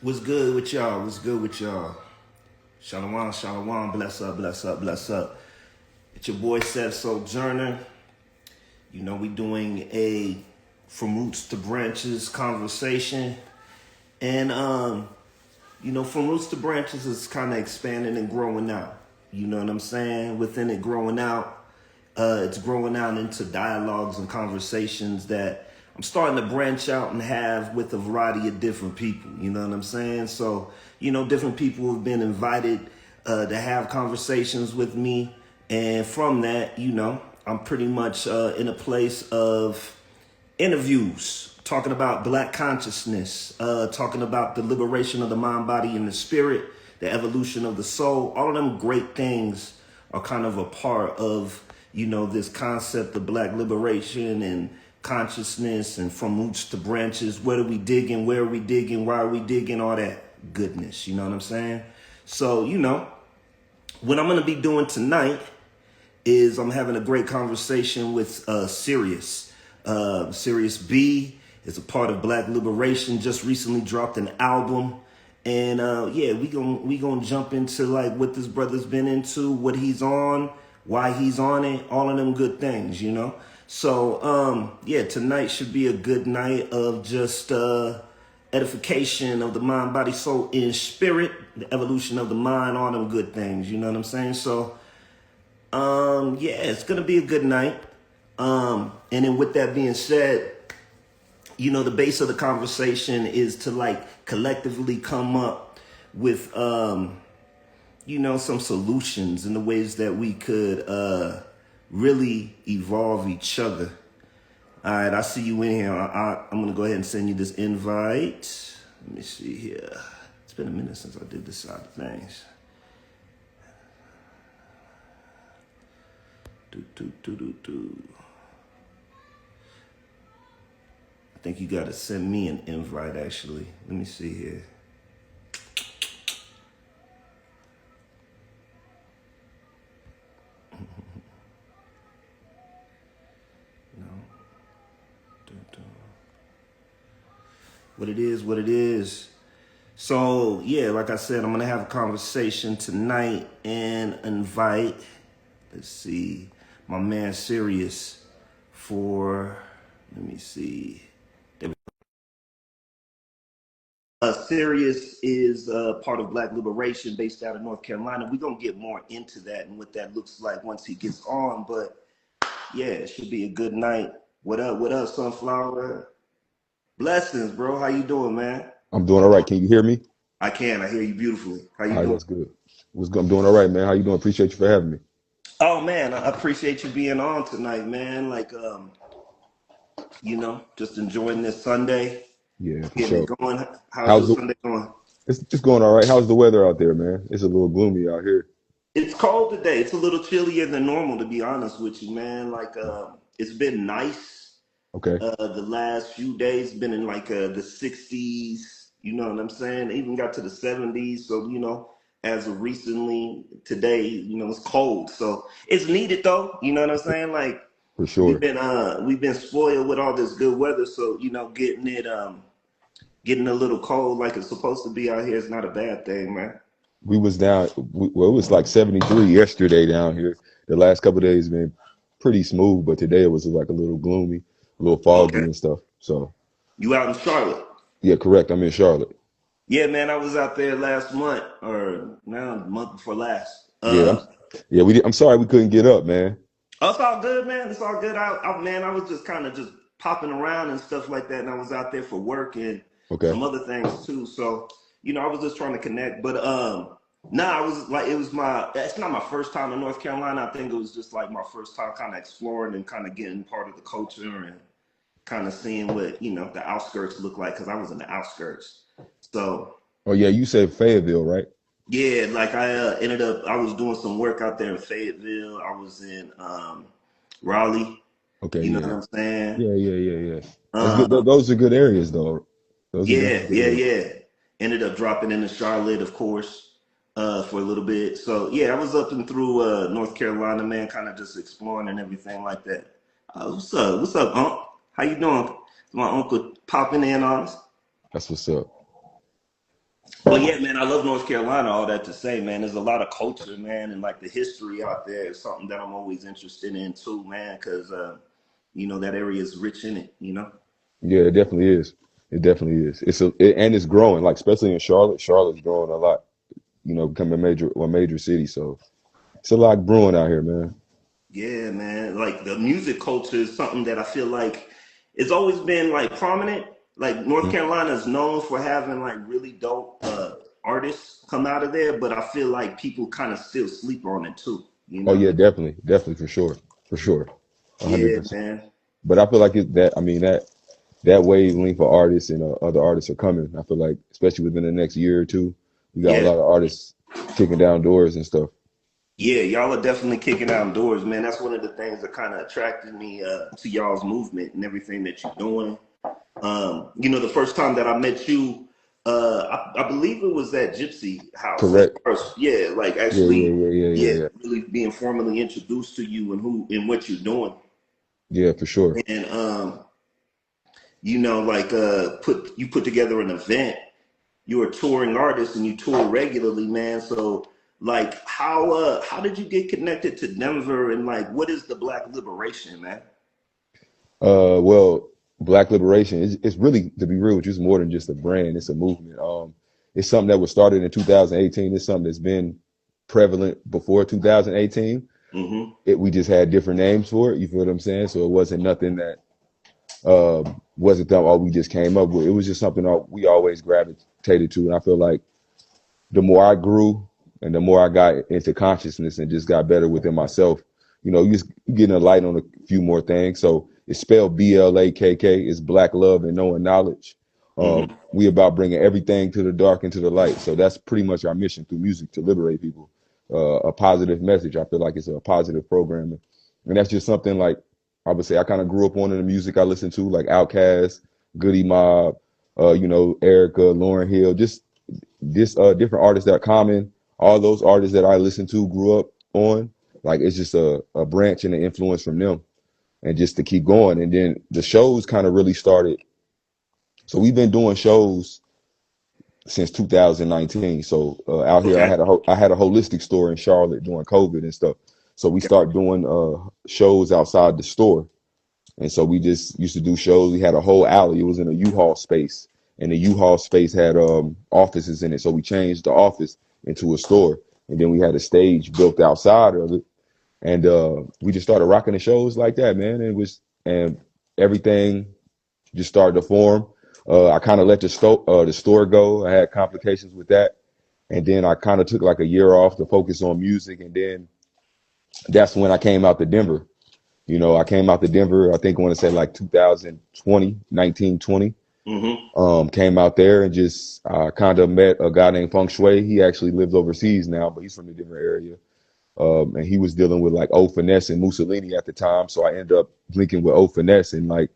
What's good with y'all? What's good with y'all? Shalom, shalom, bless up, bless up, bless up. It's your boy Seth Sojourner. You know, we doing a From Roots to Branches conversation. And From Roots to Branches is kind of expanding and growing out. You know what I'm saying? Within it growing out, it's growing out into dialogues and conversations that I'm starting to branch out and have with a variety of different people. You know what I'm saying? So, different people have been invited to have conversations with me. And from that, I'm pretty much in a place of interviews, talking about black consciousness, talking about the liberation of the mind, body, and the spirit, the evolution of the soul. All of them great things are kind of a part of, this concept of black liberation and consciousness and from roots to branches. Where are we digging? Where are we digging? Why are we digging? All that goodness. You know what I'm saying? So, what I'm going to be doing tonight is I'm having a great conversation with Sirius. Sirius B is a part of Black Liberation, just recently dropped an album. And we gonna jump into like what this brother's been into, what he's on, why he's on it, all of them good things, So tonight should be a good night of just edification of the mind, body, soul, and spirit, the evolution of the mind, all them good things, you know what I'm saying? So it's gonna be a good night. And then with that being said, the base of the conversation is to like collectively come up with some solutions in the ways that we could really evolve each other. All right, I see you in here. I'm gonna go ahead and send you this invite. Let me see here. It's been a minute since I did this side of things. I think you gotta send me an invite actually. Let me see here. No. What it is. So like I said, I'm gonna have a conversation tonight and invite, let's see, my man Sirius for, let me see. Sirius is part of Black Liberation based out of North Carolina. We're going to get more into that and what that looks like once he gets on. But it should be a good night. What up, Sunflower? Blessings, bro. How you doing, man? I'm doing all right. Can you hear me? I can. I hear you beautifully. How you All right, doing? that's good. I'm doing all right, man. How you doing? Appreciate you for having me. Oh, man, I appreciate you being on tonight, man. Like, just enjoying this Sunday, Yeah, for getting it sure. going. How's How's your the? Sunday going? It's just going all right. How's the weather out there, man? It's a little gloomy out here. It's cold today. It's a little chillier than normal, to be honest with you, man. Like, it's been nice. Okay, The last few days been in like the 60s. You know what I'm saying? It even got to the 70s. So, as of recently today, it's cold. So it's needed though. You know what I'm saying? Like for we've sure. been spoiled with all this good weather. So, getting a little cold like it's supposed to be out here is not a bad thing, man. We was down. Well, it was like 73 yesterday down here. The last couple of days been pretty smooth, but today it was like a little gloomy, a little foggy Okay. and stuff. So You out in Charlotte? yeah, correct. I'm in Charlotte. Yeah, man, I was out there last month, or now the month before last. Yeah, I'm sorry we couldn't get up, man. Oh, it's all good, man. It's all good. Man, I was just kind of just popping around and stuff like that, and I was out there for work and Okay, some other things too. So, I was just trying to connect. But I was like, it's not my first time in North Carolina. I think it was just like my first time kind of exploring and kind of getting part of the culture and kind of seeing what the outskirts look like because I was in the outskirts. So. oh yeah, you said Fayetteville, right? Yeah, like I was doing some work out there in Fayetteville. I was in Raleigh, Okay, you know what yeah. I'm saying? Yeah. That's good. Uh, Those are good areas, though. Those are yeah, definitely good yeah, areas. yeah. Ended up dropping into Charlotte, of course, for a little bit. So yeah, I was up and through North Carolina, man, kind of just exploring and everything like that. What's up? What's up, Unc? How you doing? My uncle popping in on us. That's what's up. But yeah, man, I love North Carolina. All that to say, man, there's a lot of culture, man, and like the history out there is something that I'm always interested in too, man, because that area is rich in it. Yeah, it definitely is. It definitely is. And it's growing. Like especially in Charlotte. Charlotte's growing a lot. Becoming a major city. So it's a lot brewing out here, man. Yeah, man. Like the music culture is something that I feel like it's always been like prominent. Like North Mhm. Carolina is known for having like really dope artists come out of there, but I feel like people kind of still sleep on it too. Oh yeah, definitely, definitely for sure, 100%. Yeah, man. But I feel like that wavelength for artists and other artists are coming. I feel like, especially within the next year or two, we got a Yeah. lot of artists kicking down doors and stuff. Yeah, y'all are definitely kicking down doors, man. That's one of the things that kind of attracted me to y'all's movement and everything that you're doing. The first time that I met you, I believe it was at Gypsy House at Correct. first. Yeah, like Yeah, yeah, actually, yeah, yeah, yeah, yeah, yeah. really being formally introduced to you and who and what you're doing. Yeah, for sure. And like put together an event. You're a touring artist and you tour regularly, man. So like how did you get connected to Denver and like what is the Black Liberation, man? Well, Black Liberation it's really, to be real with you, it's more than just a brand. It's a movement. It's something that was started in 2018. It's something that's been prevalent before 2018. Mm-hmm. We just had different names for it. You feel what I'm saying? So it wasn't nothing that wasn't that all we just came up with. It was just something that we always gravitated to. And I feel like the more I grew and the more I got into consciousness and just got better within myself, you just getting a light on a few more things. So it's spelled BLAKK. It's Black Love and Knowing Knowledge. Mm-hmm. We about bringing everything to the dark and to the light. So that's pretty much our mission through music, to liberate people. A positive message. I feel like it's a positive program. And that's just something like I would say I kind of grew up on in the music I listened to, like Outkast, Goody Mob, Erica, Lauryn Hill, just this different artists that are common, all those artists that I listened to, grew up on. Like it's just a branch and an influence from them, and just to keep going. And then the shows kind of really started. So we've been doing shows since 2019. So out here, I Okay. had I had a holistic store in Charlotte during COVID and stuff. So we Got started doing shows outside the store. And so we just used to do shows. We had a whole alley. It was in a U-Haul space, and the U-Haul space had offices in it. So we changed the office into a store, and then we had a stage built outside of it, and we just started rocking the shows like that, man. And everything just started to form. I kind of let the store go. I had complications with that, and then I kind of took like a year off to focus on music, and then that's when I came out to Denver. I came out to Denver, I think I want to say like 2020, 1920. Mm-hmm. Came out there and just kind of met a guy named Feng Shui. He actually lives overseas now, but he's from the Denver area. And he was dealing with like O Finesse and Mussolini at the time. So I ended up linking with O Finesse, and like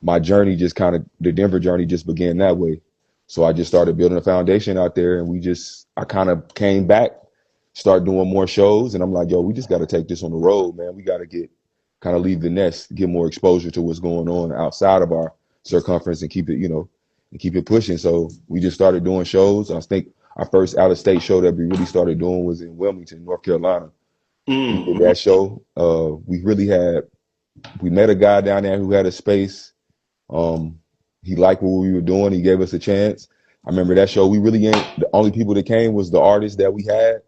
my journey just the Denver journey just began that way. So I just started building a foundation out there, and I kind of came back, start doing more shows. And I'm like, yo, we just got to take this on the road, man. We got to kind of leave the nest, get more exposure to what's going on outside of our circumference, and keep it pushing. So we just started doing shows. I think our first out of state show that we really started doing was in Wilmington, North Carolina. We did Mm-hmm. that show. We met a guy down there who had a space. He liked what we were doing. He gave us a chance. I remember that show. We really ain't the only people that came was the artists that we had.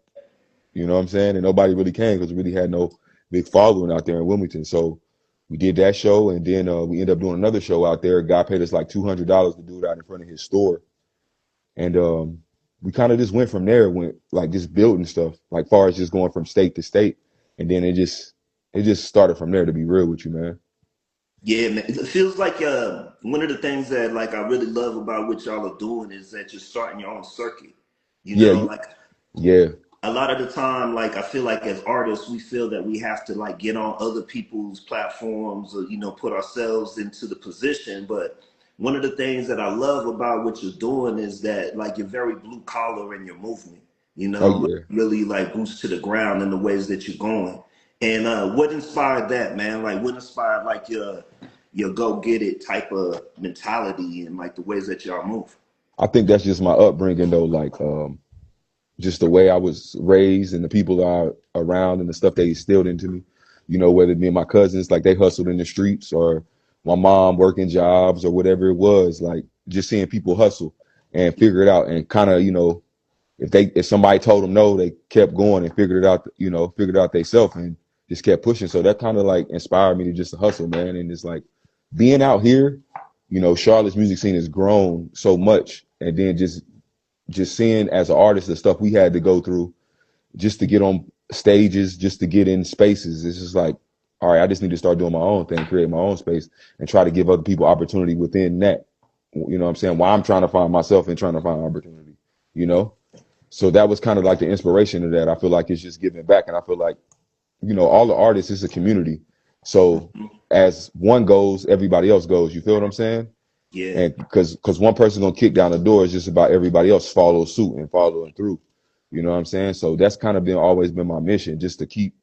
You know what I'm saying? And nobody really came because we really had no big following out there in Wilmington. So we did that show, and then we ended up doing another show out there. A guy paid us like $200 to do it out in front of his store, and we kind of just went from there. Went like just building stuff, like far as just going from state to state, and then it just started from there. To be real with you, man. Yeah, man. It feels like one of the things that like I really love about what y'all are doing is that you're starting your own circuit. Yeah, Like yeah, a lot of the time, like I feel like as artists, we feel that we have to like get on other people's platforms or put ourselves into the position. But one of the things that I love about what you're doing is that like you're very blue collar in your movement. oh Like yeah. really like boots to the ground in the ways that you're going. And what inspired that, man? Like what inspired like your go get it type of mentality and like the ways that y'all move? I think that's just my upbringing though, like just the way I was raised and the people I around and the stuff they instilled into me. You know, whether me and my cousins, like they hustled in the streets, or my mom working jobs or whatever it was, like just seeing people hustle and figure it out and kind of, you know, if somebody told them no, they kept going and figured it out, you know, figured it out themselves and just kept pushing. So that kind of like inspired me to just hustle, man. And it's like being out here, you know, Charlotte's music scene has grown so much, and then just seeing as an artist the stuff we had to go through just to get on stages, just to get in spaces. It's just like, all right, I just need to start doing my own thing, create my own space, and try to give other people opportunity within that. You know what I'm saying? While I'm trying to find myself and trying to find opportunity, you know? So that was kind of like the inspiration of that. I feel like it's just giving back. And I feel like, you know, all the artists is a community. So as one goes, everybody else goes. You feel what I'm saying? Yeah. And because one person gonna kick down the door, it's just about everybody else follow suit and following through. You know what I'm saying? So that's kind of been always been my mission, just to keep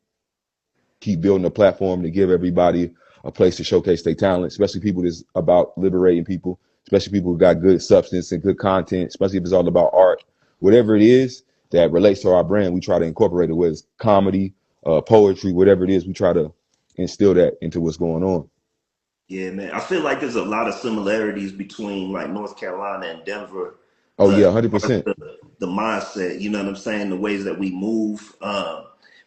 building a platform to give everybody a place to showcase their talent, especially people that's about liberating people, especially people who got good substance and good content, especially if it's all about art, whatever it is that relates to our brand. We try to incorporate it, whether it's comedy, poetry, whatever it is. We try to instill that into what's going on. Yeah, man. I feel like there's a lot of similarities between like North Carolina and Denver, Oh yeah, as far as 100%. the mindset. You know what I'm saying? The ways that we move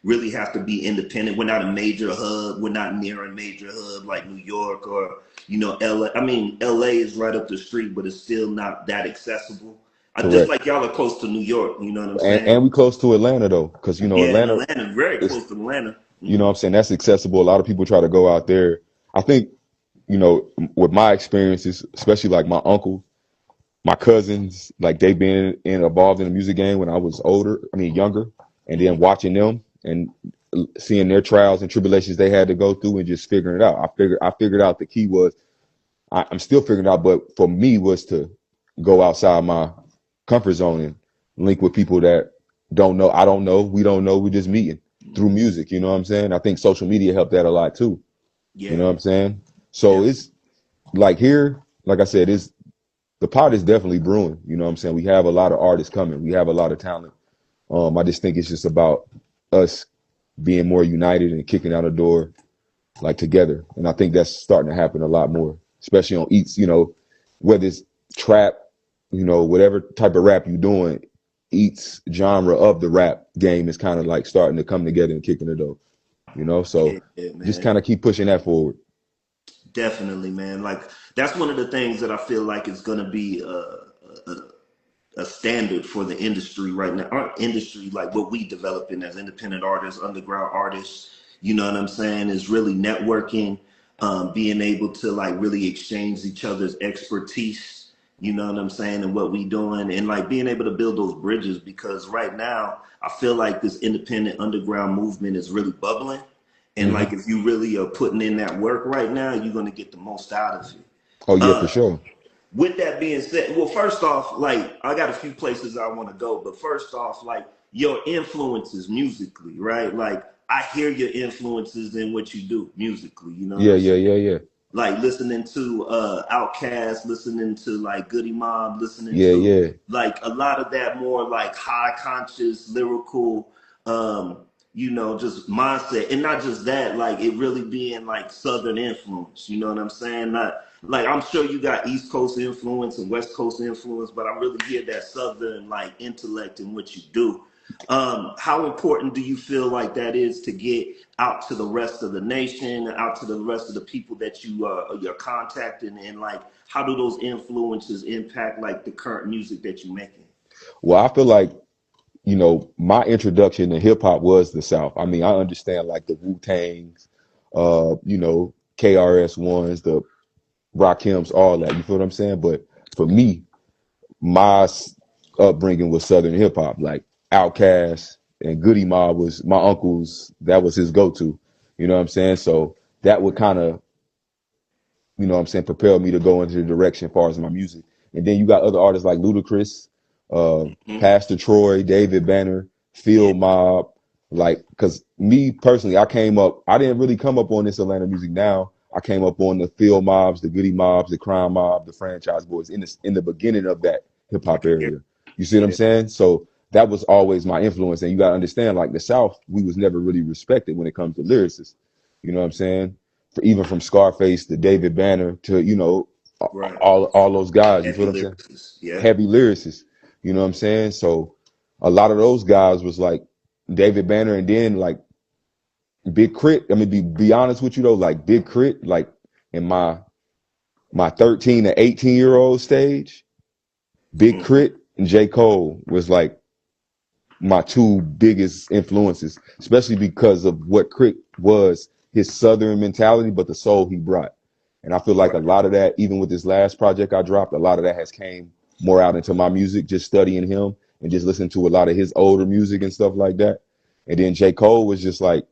really have to be independent. We're not a major hub. We're not near a major hub like New York or LA. I mean, LA is right up the street, but it's still not that accessible. Just Correct. like y'all are close to New York. You know what I'm And saying? we close to Atlanta though, because you know Yeah, and Atlanta Atlanta, very is, close to Atlanta. you know what I'm saying, that's accessible. A lot of people try to go out there. I think, you know, with my experiences, especially like my uncle, my cousins, like they've been involved in the music game when I was older, I mean younger, and then Mhm. watching them and seeing their trials and tribulations they had to go through and just figuring it out. I figured out the key was I'm still figuring out, but for me was to go outside my comfort zone and link with people that don't know. I don't know. We don't know. We just meeting through music. You know what I'm saying? I think social media helped that a lot too. You Yeah, know what I'm saying? So definitely. it's like here, like I said, it's the pot is definitely brewing. You know what I'm saying? We have a lot of artists coming. We have a lot of talent. I just think it's just about us being more united and kicking out a door like together. And I think that's starting to happen a lot more, especially on eats, you know, whether it's trap, you know, whatever type of rap you're doing, each genre of the rap game is kind of like starting to come together and kicking the door, you know? Yeah, So just man. kind of keep pushing that forward. Definitely, man. Like that's one of the things that I feel like is going to be a standard for the industry right now. Our industry, like what we developing as independent artists, underground artists, you know what I'm saying, is really networking, being able to like really exchange each other's expertise, you know what I'm saying, and what we doing, and like being able to build those bridges. Because right now, I feel like this independent underground movement is really bubbling. And Hmm. like if you really are putting in that work right now, you're gonna get the most out of it. Oh yeah, for Uh, sure. with that being said, well, first off, like I got a few places I want to go, but first off, like your influences musically, right? Like I hear your influences in what you do musically. You know what Yeah, I'm yeah, saying? yeah, yeah. Like listening to Outkast, listening to like Goody Mob, listening Yeah, to yeah. like a lot of that more like high conscious lyrical um just mindset. And not just that, like it really being like southern influence, you know what I'm saying? Not like I'm sure you got East Coast influence and West Coast influence, but I really hear that southern like intellect in what you do. How important do you feel like that is to get out to the rest of the nation, out to the rest of the people that you're contacting, and like how do those influences impact like the current music that you're making? Well, I feel like, you know, my introduction to hip hop was the South. I mean, I understand like the Wu-Tangs, you know, KRS ones, the Rakims, all that. You feel what I'm saying? But for me, my upbringing was Southern hip hop, like Outkast and Goody Mob was my uncle's. That was his go-to. You know what I'm saying? So that would kind of, you know what I'm saying, propel me to go into the direction as far as my music. And then you got other artists like Ludacris, uh, Hmm. Pastor Troy, David Banner, Yeah, Field Mob. Like, cause me personally, I didn't really come up on this Atlanta music now. I came up on the Field Mobs, the Goody Mobs, the Crime Mob, the Franchise Boys in the beginning of that hip hop Yeah, area. You see what I'm yeah, saying? So that was always my influence. And you got to understand, like the South, we was never really respected when it comes to lyricists. You know what I'm saying? Even from Scarface to David Banner to, right. all those guys. You feel Heavy what I'm saying? lyricist. Yeah. Heavy lyricists. You know what I'm saying? So a lot of those guys was like David Banner, and then like Big Crit. I mean, be honest with you though, like Big Crit, like in my 13 to 18-year-old stage, Big Mm-hmm. Crit and J. Cole was like my two biggest influences, especially because of what Crit was, his Southern mentality, but the soul he brought. And I feel like a Right. lot of that, even with this last project I dropped, a lot of that has came more out into my music, just studying him and just listening to a lot of his older music and stuff like that. And then J. Cole was just like,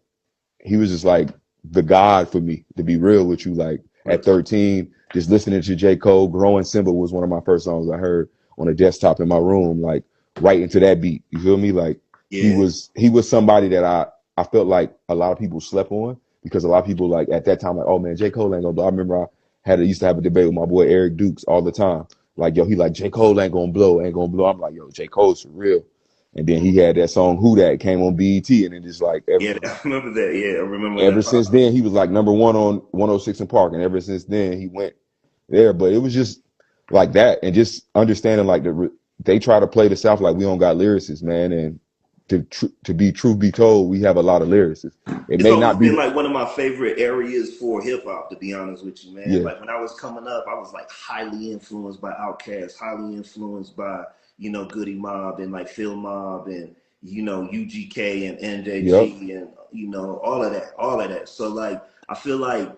he was just like the God for me, to be real with you. Like Real at talk. 13, just listening to J. Cole, Growing Simba was one of my first songs I heard on a desktop in my room, like right into that beat. You feel me? Like Yeah. he was somebody that I felt like a lot of people slept on, because a lot of people like at that time, like, oh man, J. Cole ain't gonna blow. I remember used to have a debate with my boy Eric Dukes all the time. Like, yo, he like J. Cole ain't gonna blow, ain't gonna blow. I'm like, yo, J. Cole's for real. And then he had that song Who That came on BET, and then just like Yeah. I remember that. Yeah. I remember ever that. since then, he was like number one on 106 in Park, and ever since then he went there. But it was just like that, and just understanding like they try to play the South like we don't got lyricists, man. And to be truth be told, we have a lot of lyricists. It It's may always not be been like one of my favorite areas for hip hop, to be honest with you, man. yeah, Like when I was coming up, I was like highly influenced by Outkast, highly influenced by, Goody Mob and like Phil Mob and, UGK and yep, NJG and, all of that. So like, I feel like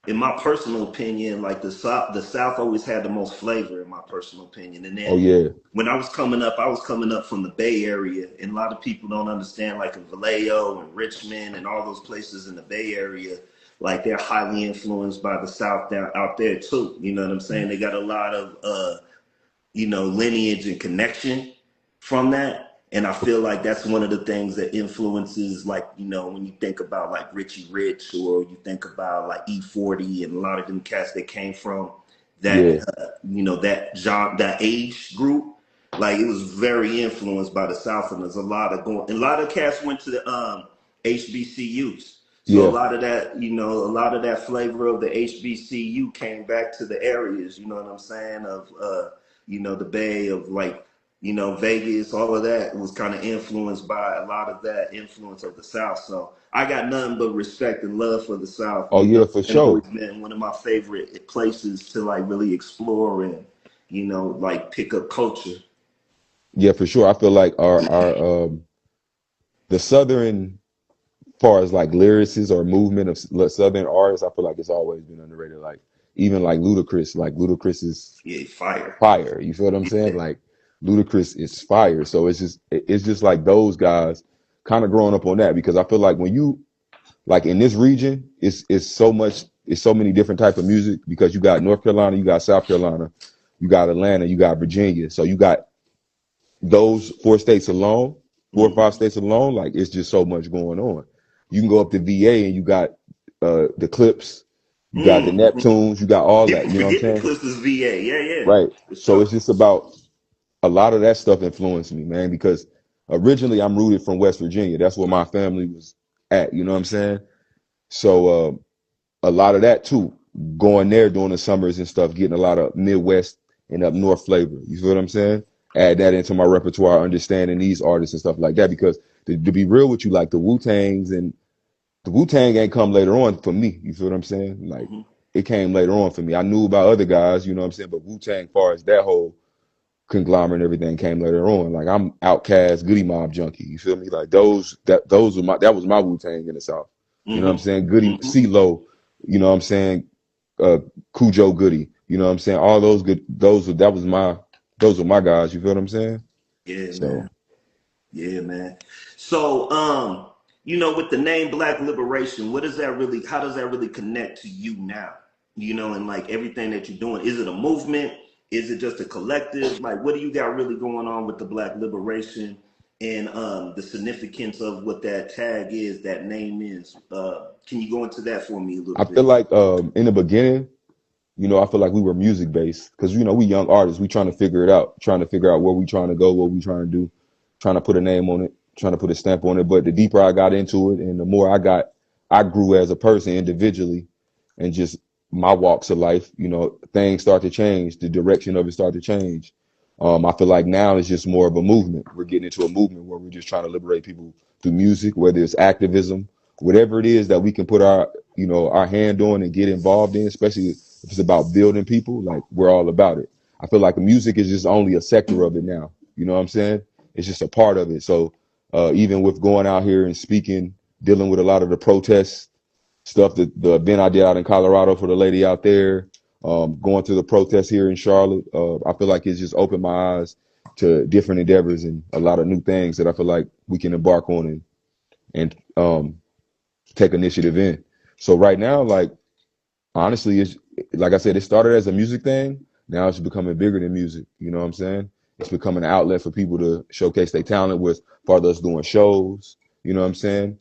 in my personal opinion, like the South always had the most flavor, in my personal opinion. And oh then yeah, when I was coming up from the Bay Area, and a lot of people don't understand, like in Vallejo and Richmond and all those places in the Bay Area, like they're highly influenced by the South down out there too. You know what I'm saying? They got a lot of lineage and connection from that. And I feel like that's one of the things that influences, like, when you think about like Richie Rich, or you think about like E40 and a lot of them cats that came from that, yeah, that age group, like it was very influenced by the South. And there's a lot of cats went to the HBCUs. So a yeah. lot of that, a lot of that flavor of the HBCU came back to the areas, you know what I'm saying, of, the Bay, of like, Vegas, all of that was kind of influenced by a lot of that influence of the South. So I got nothing but respect and love for the South. Oh yeah, for And always sure. been one of my favorite places to like really explore and, like pick up culture. Yeah, for sure. I feel like our the Southern, far as like lyricists or movement of Southern artists, I feel like it's always been underrated. Like even like Ludacris is Yeah, fire. fire. You feel what I'm saying? Yeah. Like Ludacris is fire. So it's just like those guys kind of growing up on that, because I feel like when you like in this region, it's so many different type of music, because you got North Carolina, you got South Carolina, you got Atlanta, you got Virginia. So you got those four states alone, 4 or 5 states alone, like it's just so much going on. You can go up to VA and you got the Clips, you got the Mm-hmm. Neptunes, you got all that. People You know what I'm forget the saying? Clippers VA. Yeah, yeah. Right. For So sure. it's just about a lot of that stuff influenced me, man, because originally I'm rooted from West Virginia. That's where my family was at. You know what I'm saying? So a lot of that too, going there during the summers and stuff, getting a lot of Midwest and up north flavor. You feel what I'm saying? Add that into my repertoire, understanding these artists and stuff like that. Because to be real with you, like the Wu Tang ain't come later on for me. You feel what I'm saying? Like Mm-hmm. it came later on for me. I knew about other guys, you know what I'm saying? But Wu Tang, far as that whole conglomerate and everything, came later on. Like I'm Outkast, Goody Mob junkie. You feel me? Like that was my Wu Tang in the South. You know what I'm Mm-hmm. saying? Goody Mm-hmm. CeeLo, you know what I'm saying? Cujo Goody, you know what I'm saying? All those good those were my guys. You feel what I'm saying? Yeah, So man. Yeah, man. So, with the name Black Liberation, how does that really connect to you now? And like everything that you're doing, is it a movement? Is it just a collective? Like, what do you got really going on with the Black Liberation and the significance of what that tag is, that name is? Can you go into that for me a little I feel bit? like in the beginning, I feel like we were music based because, we young artists, we trying to figure it out, trying to figure out where we trying to go, what we trying to do, trying to put a name on it, trying to put a stamp on it. But the deeper I got into it and the more I grew as a person individually and just my walks of life, things start to change. The direction of it start to change. I feel like now it's just more of a movement. We're getting into a movement where we're just trying to liberate people through music, whether it's activism, whatever it is that we can put our hand on and get involved in, especially if it's about building people, like we're all about it. I feel like music is just only a sector of it now. You know what I'm saying? It's just a part of it. So even with going out here and speaking, dealing with a lot of the protests stuff, the event I did out in Colorado for the lady out there, going to the protests here in Charlotte, I feel like it's just opened my eyes to different endeavors and a lot of new things that I feel like we can embark on and take initiative in. So right now, like, honestly, it's like I said, it started as a music thing. Now it's becoming bigger than music. You know what I'm saying? It's becoming an outlet for people to showcase their talent with, far as us doing shows. You know what I'm saying?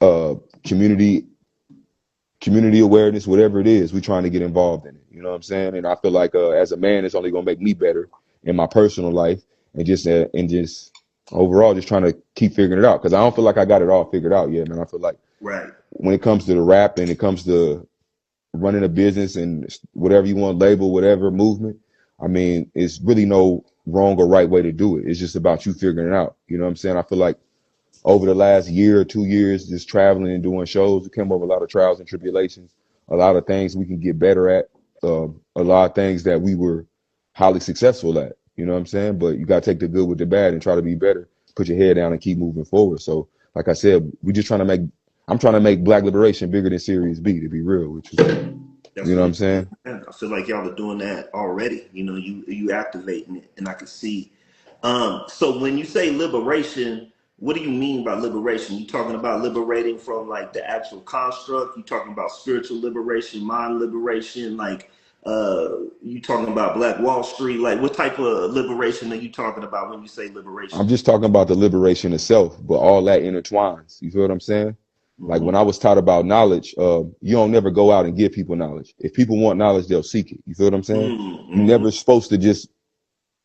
Uh, community awareness, whatever it is, we trying to get involved in it. You know what I'm saying? And I feel like as a man, it's only gonna make me better in my personal life and just overall just trying to keep figuring it out because I don't feel like I got it all figured out yet, man. I feel like Right. when it comes to the rap and it comes to running a business and whatever you want, label, whatever movement, I mean, it's really no wrong or right way to do it. It's just about you figuring it out. You know what I'm saying? I feel like over the last year or 2 years, just traveling and doing shows, we came over a lot of trials and tribulations, a lot of things we can get better at, a lot of things that we were highly successful at. You know what I'm saying? But you got to take the good with the bad and try to be better. Put your head down and keep moving forward. So, like I said, I'm trying to make Black liberation bigger than Sirius B, to be real with you. That's You know what what it I'm saying? is. I feel like y'all are doing that already. You activating it, and I can see. So when you say liberation, what do you mean by liberation? You talking about liberating from like the actual construct? You talking about spiritual liberation, mind liberation? Like, you talking about Black Wall Street? Like, what type of liberation are you talking about when you say liberation? I'm just talking about the liberation itself, but all that intertwines. You feel what I'm saying? Like when Mm-hmm. I was taught about knowledge, you don't never go out and give people knowledge. If people want knowledge, they'll seek it. You feel what I'm saying? You Mm-hmm. never supposed to just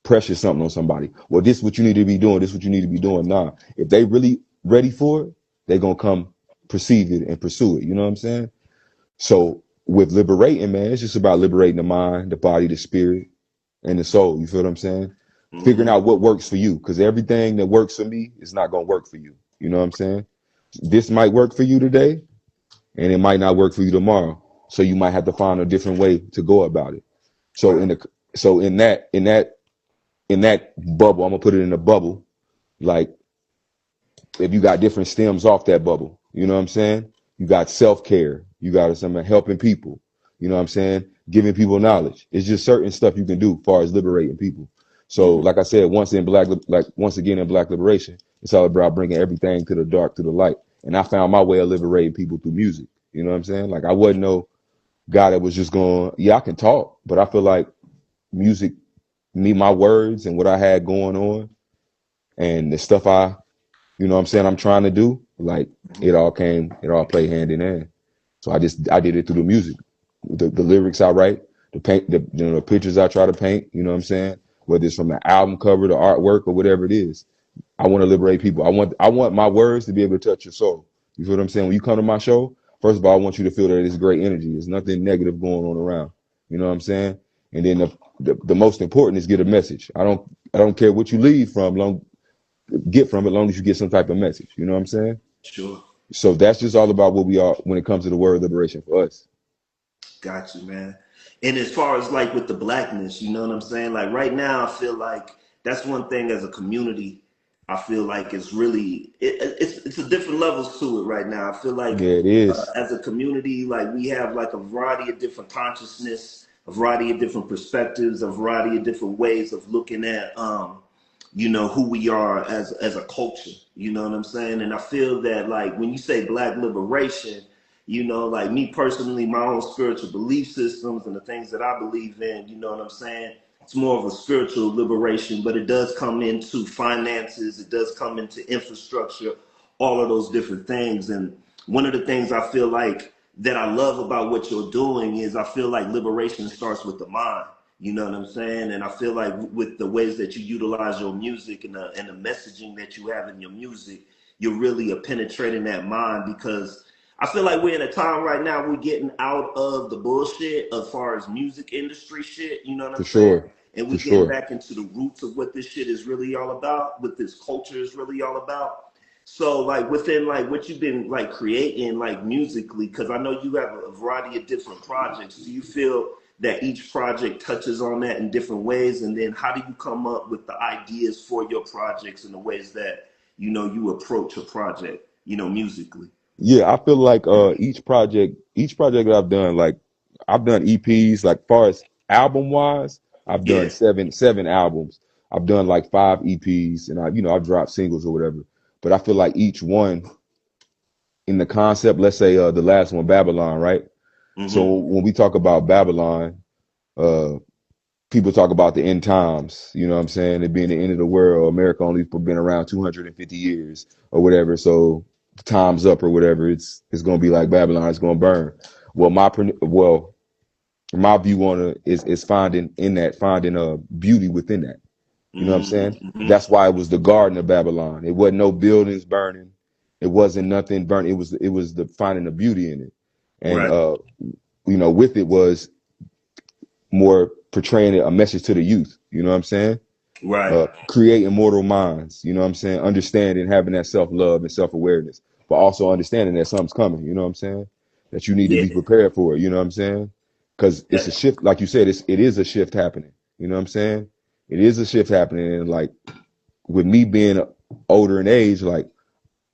pressure something on somebody. Well, this is what you need to be doing. This is what you need to be doing. Nah, if they really ready for it, they're gonna come perceive it and pursue it. You know what I'm saying? So with liberating, man, it's just about liberating the mind, the body, the spirit, and the soul. You feel what I'm saying? Figuring Mm-hmm. out what works for you, because everything that works for me is not gonna work for you. You know what I'm saying? This might work for you today, and it might not work for you tomorrow. So you might have to find a different way to go about it. So Right. in that bubble, I'm gonna put it in a bubble. Like if you got different stems off that bubble, you know what I'm saying? You got self-care, you got some helping people, you know what I'm saying? Giving people knowledge. It's just certain stuff you can do as far as liberating people. So Mm-hmm. like I said, once again in Black liberation, it's all about bringing everything to the dark, to the light. And I found my way of liberating people through music. You know what I'm saying? Like I wasn't no guy that was just going, yeah, I can talk, but I feel like music, my words and what I had going on and the stuff you know what I'm saying, I'm trying to do, like it all played hand in hand. So I did it through the music, the lyrics I write, the paint, the pictures I try to paint, you know what I'm saying? Whether it's from the album cover, the artwork or whatever it is. I want to liberate people. I want my words to be able to touch your soul. You feel what I'm saying? When you come to my show, first of all, I want you to feel that it's great energy. There's nothing negative going on around. You know what I'm saying? And then the most important is get a message. I don't care what you leave from, get from it, long as you get some type of message. You know what I'm saying? Sure. So that's just all about what we are when it comes to the word liberation for us. Got you, man. And as far as like with the blackness, you know what I'm saying? Like right now, I feel like that's one thing as a community. I feel like it's really it's a different levels to it right now. I feel like Yeah, it is. as a community, like we have like a variety of different consciousness, a variety of different perspectives, a variety of different ways of looking at who we are as a culture. You know what I'm saying? And I feel that like when you say black liberation, like me personally, my own spiritual belief systems and the things that I believe in, you know what I'm saying? It's more of a spiritual liberation, but it does come into finances, it does come into infrastructure, all of those different things. And one of the things I feel like that I love about what you're doing is I feel like liberation starts with the mind. You know what I'm saying? And I feel like with the ways that you utilize your music and the messaging that you have in your music, you're really penetrating that mind because I feel like we're in a time right now we're getting out of the bullshit as far as music industry shit. You know what I'm For saying? sure. And For we're getting sure. back into the roots of what this shit is really all about, what this culture is really all about. So like within like what you've been like creating like musically, because I know you have a variety of different projects. Do you feel that each project touches on that in different ways? And then how do you come up with the ideas for your projects and the ways that you approach a project, musically? Yeah, I feel like each project that I've done, like I've done EPs, like far as album wise, I've done Yeah. seven albums. I've done like five EPs, and I've dropped singles or whatever. But I feel like each one in the concept, let's say the last one, Babylon, right? So Mm-hmm. when we talk about Babylon, uh people talk about the end times, you know what I'm saying? It being the end of the world. America only been around 250 years or whatever. So time's up or whatever. It's going to be like Babylon. It's going to burn. Well, my view on it is finding a beauty within that. You know what I'm saying? Mm-hmm. That's why it was the Garden of Babylon. It wasn't no buildings burning. It wasn't nothing burning. It was the finding the beauty in it. And Right. with it was more portraying a message to the youth. You know what I'm saying? Right. Create immortal minds, you know what I'm saying? Understanding, having that self-love and self-awareness, but also understanding that something's coming, you know what I'm saying? That you need to Yeah. be prepared for it, you know what I'm saying? Because it's a That, shift, like you said, it is a shift happening, you know what I'm saying? It is a shift happening. And like with me being older in age, like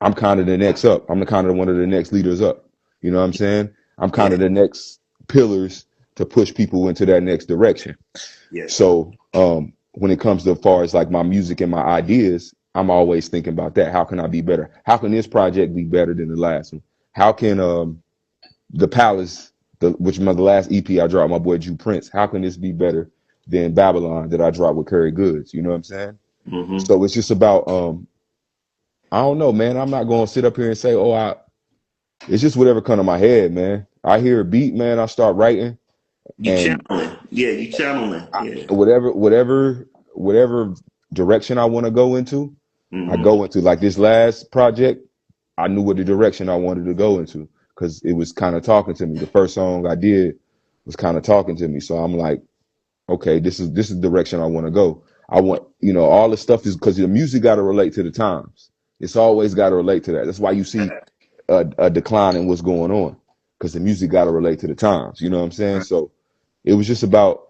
I'm kind of the next up. I'm the kind of one of the next leaders up. You know what I'm saying? I'm kind yeah. of the next pillars to push people into that next direction. Yeah. So when it comes to far as like my music and my ideas, I'm always thinking about that. How can I be better? How can this project be better than the last one? How can the Palace, which was the last EP I dropped, my boy Jew Prince, how can this be better than Babylon that I dropped with Curry Goods? You know what I'm saying? Mm-hmm. So it's just about I don't know, man. I'm not gonna sit up here and say, it's just whatever come to my head, man. I hear a beat, man, I start writing You and channeling. Yeah, you channeling. Yeah. whatever direction I want to go into, I Mm-hmm. go into. Like this last project, I knew what the direction I wanted to go into because it was kind of talking to me. The first song I did was kind of talking to me, so I'm like, okay, this is the direction I want to go. I want, all the stuff is because the music got to relate to the times. It's always got to relate to that. That's why you see a decline in what's going on because the music got to relate to the times. You know what I'm saying? So it was just about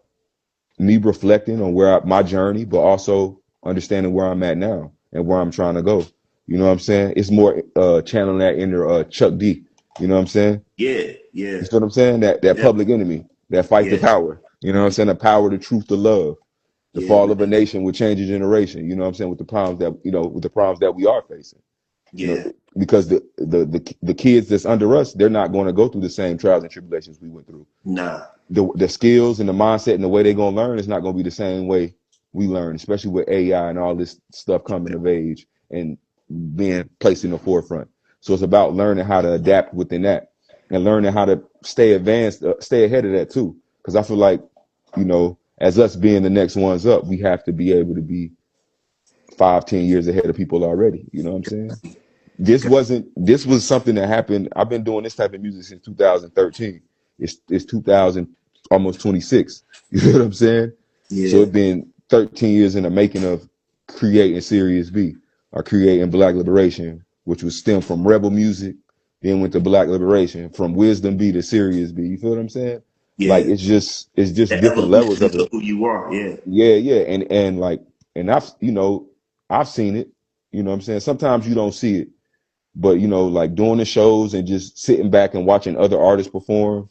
me reflecting on my journey, but also understanding where I'm at now and where I'm trying to go. You know what I'm saying? It's more channeling that inner Chuck D. You know what I'm saying? Yeah. Yeah. You know what I'm saying? That Yeah. public enemy, that fight the Yeah. power. You know what I'm saying? The power, the truth, the love. The Yeah, fall of a man. nation will change a generation. You know what I'm saying? With the problems that we are facing. Yeah. Because the kids that's under us, they're not going to go through the same trials and tribulations we went through. Nah. The skills and the mindset and the way they're gonna learn is not gonna be the same way we learn, especially with AI and all this stuff coming of age and being placed in the forefront. So it's about learning how to adapt within that and learning how to stay advanced, stay ahead of that too. Because I feel like, as us being the next ones up, we have to be able to be 5, 10 years ahead of people already. You know what I'm saying? This was something that happened. I've been doing this type of music since 2013. It's 2000, almost 26. You know what I'm saying? So Yeah. it's been 13 years in the making of creating Sirius B or creating Black Liberation, which was stemmed from rebel music, then went to Black Liberation, from Wisdom B to Sirius B. You feel what I'm saying? Like Yeah. it's just The different levels evolution of of it. who you are. Yeah. Yeah. And like I've seen it. You know what I'm saying? Sometimes you don't see it, but like doing the shows and just sitting back and watching other artists perform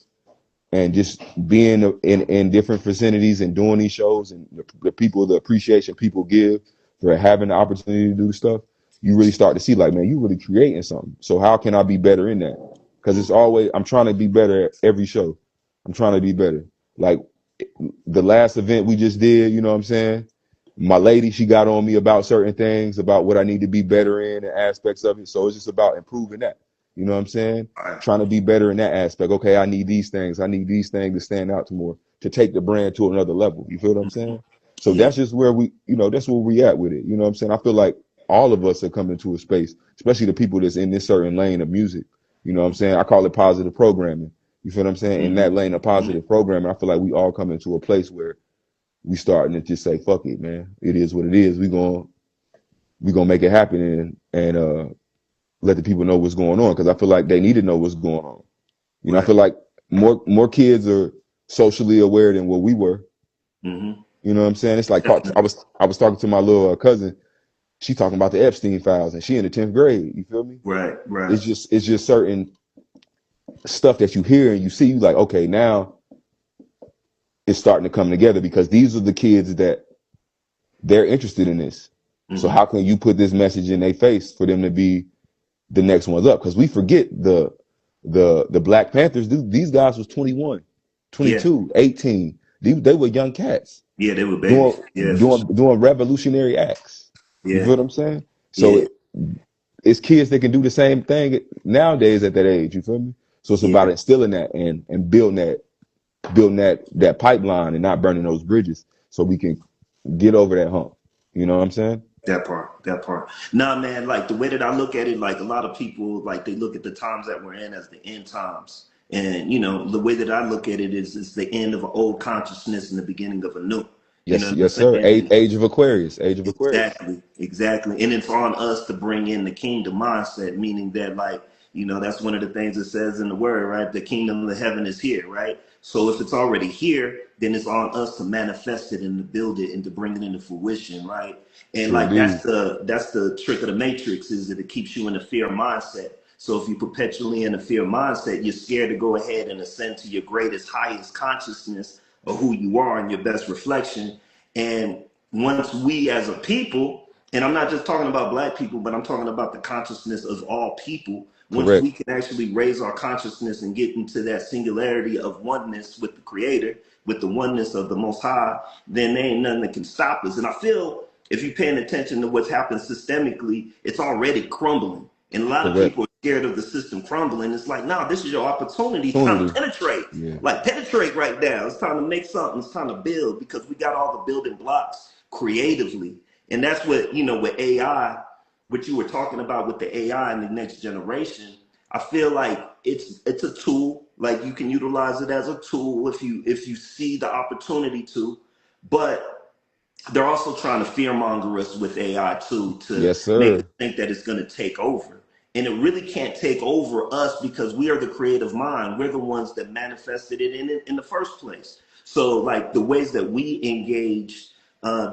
and just being in different vicinities and doing these shows and the appreciation people give for having the opportunity to do stuff, you really start to see like, man, you really creating something. So how can I be better in that? Because I'm trying to be better at every show. I'm trying to be better. Like the last event we just did, you know what I'm saying? My lady, she got on me about certain things, about what I need to be better in and aspects of it. So it's just about improving that You know what I'm saying? All right. Trying to be better in that aspect. Okay, I need these things. I need these things to stand out to more, to take the brand to another level. You feel what I'm saying? So Yeah. that's just where that's where we at with it. You know what I'm saying? I feel like all of us are coming to a space, especially the people that's in this certain lane of music. You know what I'm saying? I call it positive programming. You feel what I'm saying? In that lane of positive programming, I feel like we all come into a place where we starting to just say, fuck it, man. It is what it is. We gonna make it happen and let the people know what's going on, because I feel like they need to know what's going on. You know, I Right. feel like more kids are socially aware than what we were. Mm-hmm. You know what I'm saying? It's like I Definitely. was talking to my little cousin. She talking about the Epstein files, and she in the 10th grade. You feel me? Right. Right. It's just certain stuff that you hear and you see. You like, okay, now it's starting to come together, because these are the kids that they're interested in this. So Mm-hmm. how can you put this message in their face for them to be the next ones up? Because we forget the Black Panthers. These guys was 21, Yeah. 22, 18. They were young cats Yeah. They were doing babies. Yeah. For sure. doing revolutionary acts. You Yeah. feel what I'm saying? So Yeah. it's kids that can do the same thing nowadays at that age. You feel me? So it's Yeah. about instilling that and building that pipeline and not burning those bridges, so we can get over that hump. You know what I'm saying? That part, that part. Nah, man, like the way that I look at it, like a lot of people, like they look at the times that we're in as the end times. And, the way that I look at it is it's the end of an old consciousness and the beginning of a new. You know Yes, what I'm yes, sir. saying? Age of Aquarius. Age of Aquarius. Exactly, exactly. And it's on us to bring in the kingdom mindset, meaning that, like, that's one of the things it says in the word, right? The kingdom of heaven is here, right? So if it's already here, then it's on us to manifest it and to build it and to bring it into fruition, right? And True like indeed. that's the trick of the matrix, is that it keeps you in a fear mindset. So if you're perpetually in a fear mindset, you're scared to go ahead and ascend to your greatest, highest consciousness of who you are and your best reflection. And once we as a people, and I'm not just talking about black people, but I'm talking about the consciousness of all people, once we Correct. can actually raise our consciousness and get into that singularity of oneness with the creator, with the oneness of the most high, then there ain't nothing that can stop us. And I feel if you're paying attention to what's happened systemically, it's already crumbling. And a lot of Correct. people are scared of the system crumbling. It's like, nah, this is your opportunity. Time to Opportunity. penetrate. Yeah. Like, penetrate right now. It's time to make something. It's time to build, because we got all the building blocks creatively. And that's what, with AI, what you were talking about with the AI and the next generation. I feel like it's a tool. Like, you can utilize it as a tool if you see the opportunity to. But they're also trying to fearmonger us with AI too, to Yes, make us sir. think that it's going to take over. And it really can't take over us, because we are the creative mind. We're the ones that manifested it in the first place. So, like, the ways that we engage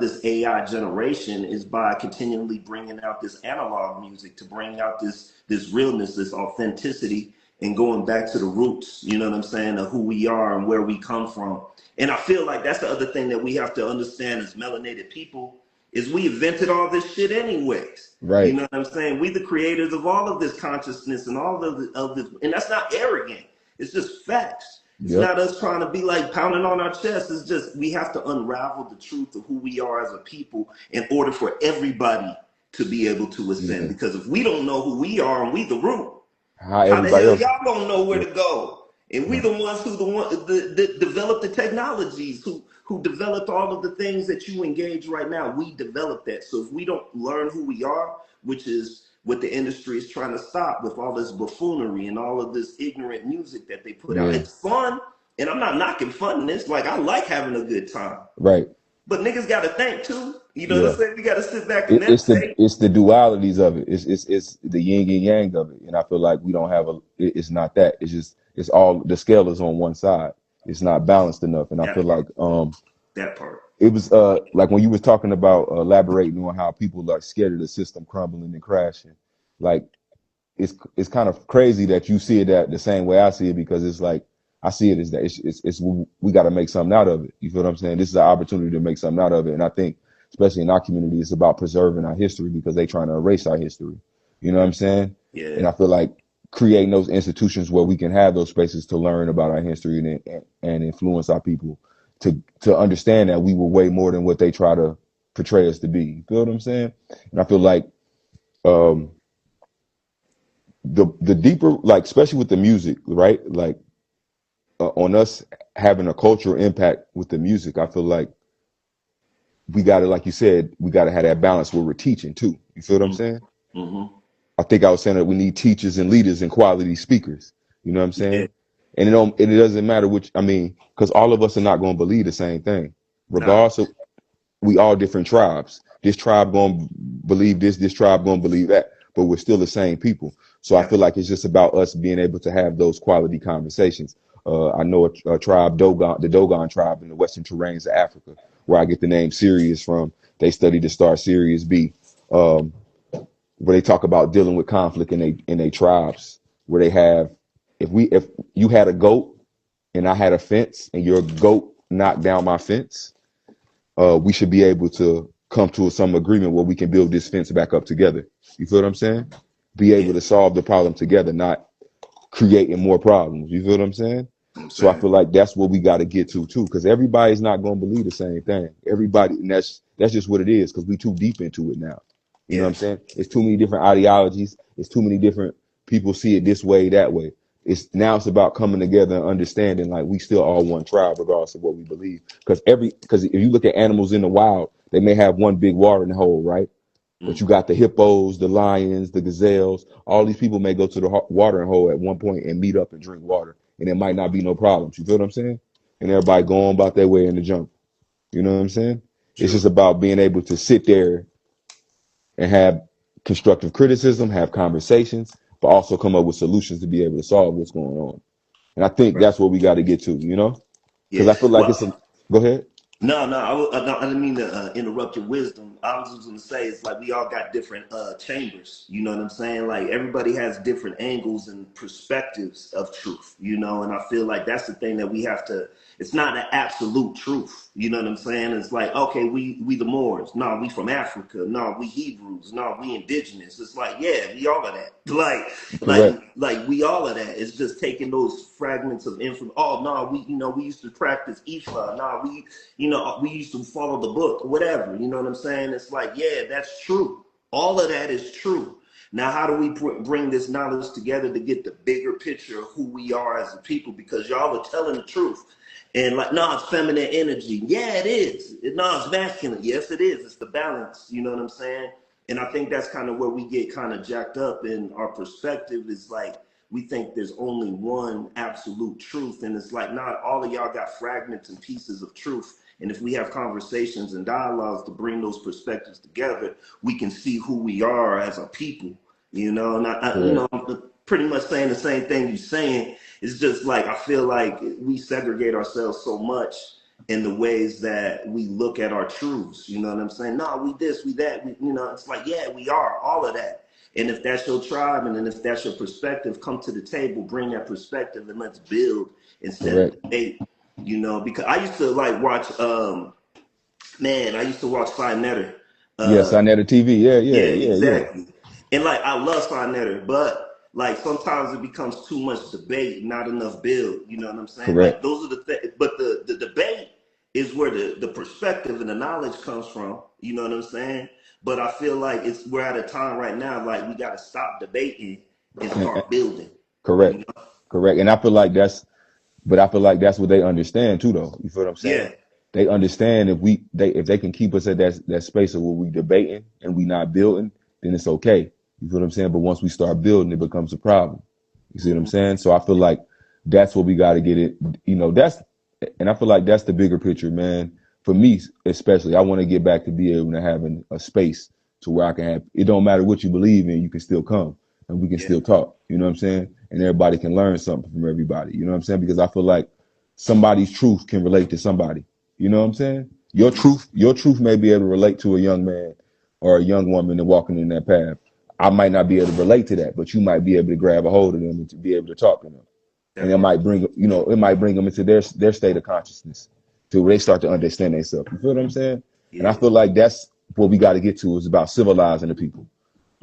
this AI generation is by continually bringing out this analog music, to bring out this realness, this authenticity, and going back to the roots. You know what I'm saying? Of who we are and where we come from. And I feel like that's the other thing that we have to understand as melanated people, is we invented all this shit anyways. You Right. know what I'm saying? We the creators of all of this consciousness and all of this, and that's not arrogant. It's just facts. It's Yep. not us trying to be like pounding on our chest. It's just we have to unravel the truth of who we are as a people in order for everybody to be able to ascend. Yeah. Because if we don't know who we are and we the root, How how the everybody hell else. y'all gonna know where Yeah. to go? And we Right. the ones who that developed the technologies, who developed all of the things that you engage right now. We developed that. So if we don't learn who we are, which is what the industry is trying to stop with all this buffoonery and all of this ignorant music that they put out. Yeah. It's fun, and I'm not knocking funness. Like, I like having a good time. Right. But niggas gotta think too. You know what Yeah. I'm saying? We gotta sit back and It's the meditate. it's the dualities of it. It's the yin and yang of it. And I feel like we don't have it's not that. It's all the scale is on one side. It's not balanced enough. And I feel That like part. That part. it was like when you was talking about elaborating on how people are scared of the system crumbling and crashing. Like it's kind of crazy that you see it that the same way I see it, because it's like I see it as that it's we got to make something out of it. You feel what I'm saying? This is an opportunity to make something out of it, and I think especially in our community, it's about preserving our history, because they trying to erase our history. You know what I'm saying? And Yeah. I feel like creating those institutions where we can have those spaces to learn about our history and influence our people to understand that we were way more than what they try to portray us to be. You feel what I'm saying? And I feel like um, the deeper, like especially with the music, right? Like on us having a cultural impact with the music, I feel like we got to, like you said, we got to have that balance where we're teaching too. You feel what I'm saying? Mm-hmm. I think I was saying that we need teachers and leaders and quality speakers. You know what I'm Yeah. saying? And it doesn't matter which. I mean, because all of us are not going to believe the same thing, Nah. regardless of we all different tribes. This tribe going to believe this tribe going to believe that, but we're still the same people. So I Yeah. feel like it's just about us being able to have those quality conversations. I know a tribe, Dogon, the Dogon tribe in the western terrains of Africa, where I get the name Sirius from. They study the star Sirius B, where they talk about dealing with conflict in they tribes, where they have, if you had a goat and I had a fence and your goat knocked down my fence, we should be able to come to some agreement where we can build this fence back up together. You feel what I'm saying? Be Yeah. able to solve the problem together, not creating more problems. You feel what I'm saying? I'm So I saying. feel like that's what we got to get to too, because everybody's not going to believe the same thing. Everybody, and that's just what it is, because we too deep into it now. You know what Yeah. I'm saying? It's too many different ideologies. It's too many different people see it this way, that way. It's about coming together and understanding like we still all one tribe, regardless of what we believe. Because if you look at animals in the wild, they may have one big watering hole, right? But you Mm. got the hippos, the lions, the gazelles. All these people may go to the watering hole at one point and meet up and drink water, and it might not be no problems. You feel what I'm saying? And everybody go on about their way in the jungle. You know what I'm saying? It's just True. about being able to sit there and have constructive criticism, have conversations, but also come up with solutions to be able to solve what's going on. And I think Right. that's what we got to get to, you know? Because Yeah. I feel like it's Well, a. Go ahead. no, no, no, I didn't mean to interrupt your wisdom. I was just going to say it's like we all got different chambers. You know what I'm saying? Like everybody has different angles and perspectives of truth. You know, and I feel like that's the thing that we have to. It's not an absolute truth. You know what I'm saying? It's like okay, we the Moors. No, we from Africa. No, we Hebrews. No, we indigenous. It's like yeah, we all of that. Correct. Like we all of that. It's just taking those fragments of information. Oh no, we used to practice Ifa. No, we used to follow the book or whatever. You know what I'm saying? It's like, yeah, that's true. All of that is true. Now, how do we bring this knowledge together to get the bigger picture of who we are as a people? Because y'all are telling the truth. And like, no, it's feminine energy. Yeah, it is. No, it's masculine. Yes, it is. It's the balance. You know what I'm saying? And I think that's kind of where we get kind of jacked up in our perspective is like, we think there's only one absolute truth. And it's like, not all of y'all got fragments and pieces of truth. And if we have conversations and dialogues to bring those perspectives together, we can see who we are as a people, you know. And Correct. I'm pretty much saying the same thing you're saying. It's just like I feel like we segregate ourselves so much in the ways that we look at our truths. You know what I'm saying? No, we this, we that. It's like yeah, we are all of that. And if that's your tribe, and then if that's your perspective, come to the table, bring that perspective, and let's build instead of Correct. debate. Because I used to like watch man, I used to watch Five Netter. Yes, I Uh net a TV. Yeah, yeah, yeah, yeah, yeah. exactly. And like I love Five Netter, but like sometimes it becomes too much debate, not enough build. You know what I'm saying? Like Correct. those are the things, but the debate is where the perspective and the knowledge comes from. You know what I'm saying? But I feel like we're at a time right now, like we gotta stop debating and And start building. You correct. know? Correct. And I feel like that's what they understand too, though. You feel what I'm saying? Yeah, They understand if they can keep us at that space of where we debating and we not building, then it's okay. You feel what I'm saying? But once we start building, it becomes a problem. You see what I'm hmm saying? So I feel like that's what we got to get it. And I feel like that's the bigger picture, man. For me, especially, I want to get back to be able to having a space to where I can have. It don't matter what you believe in, you can still come and we can yeah, still talk. You know what I'm saying? And everybody can learn something from everybody. You know what I'm saying? Because I feel like somebody's truth can relate to somebody. You know what I'm saying? hmm Your truth may be able to relate to a young man or a young woman and walking in that path. I might not be able to relate to that, but you might be able to grab a hold of them and to be able to talk to them. And that part. it might bring them into their state of consciousness to where they start to understand themselves. You feel what I'm saying? And I Yeah. feel like that's what we got to get to is about civilizing the people,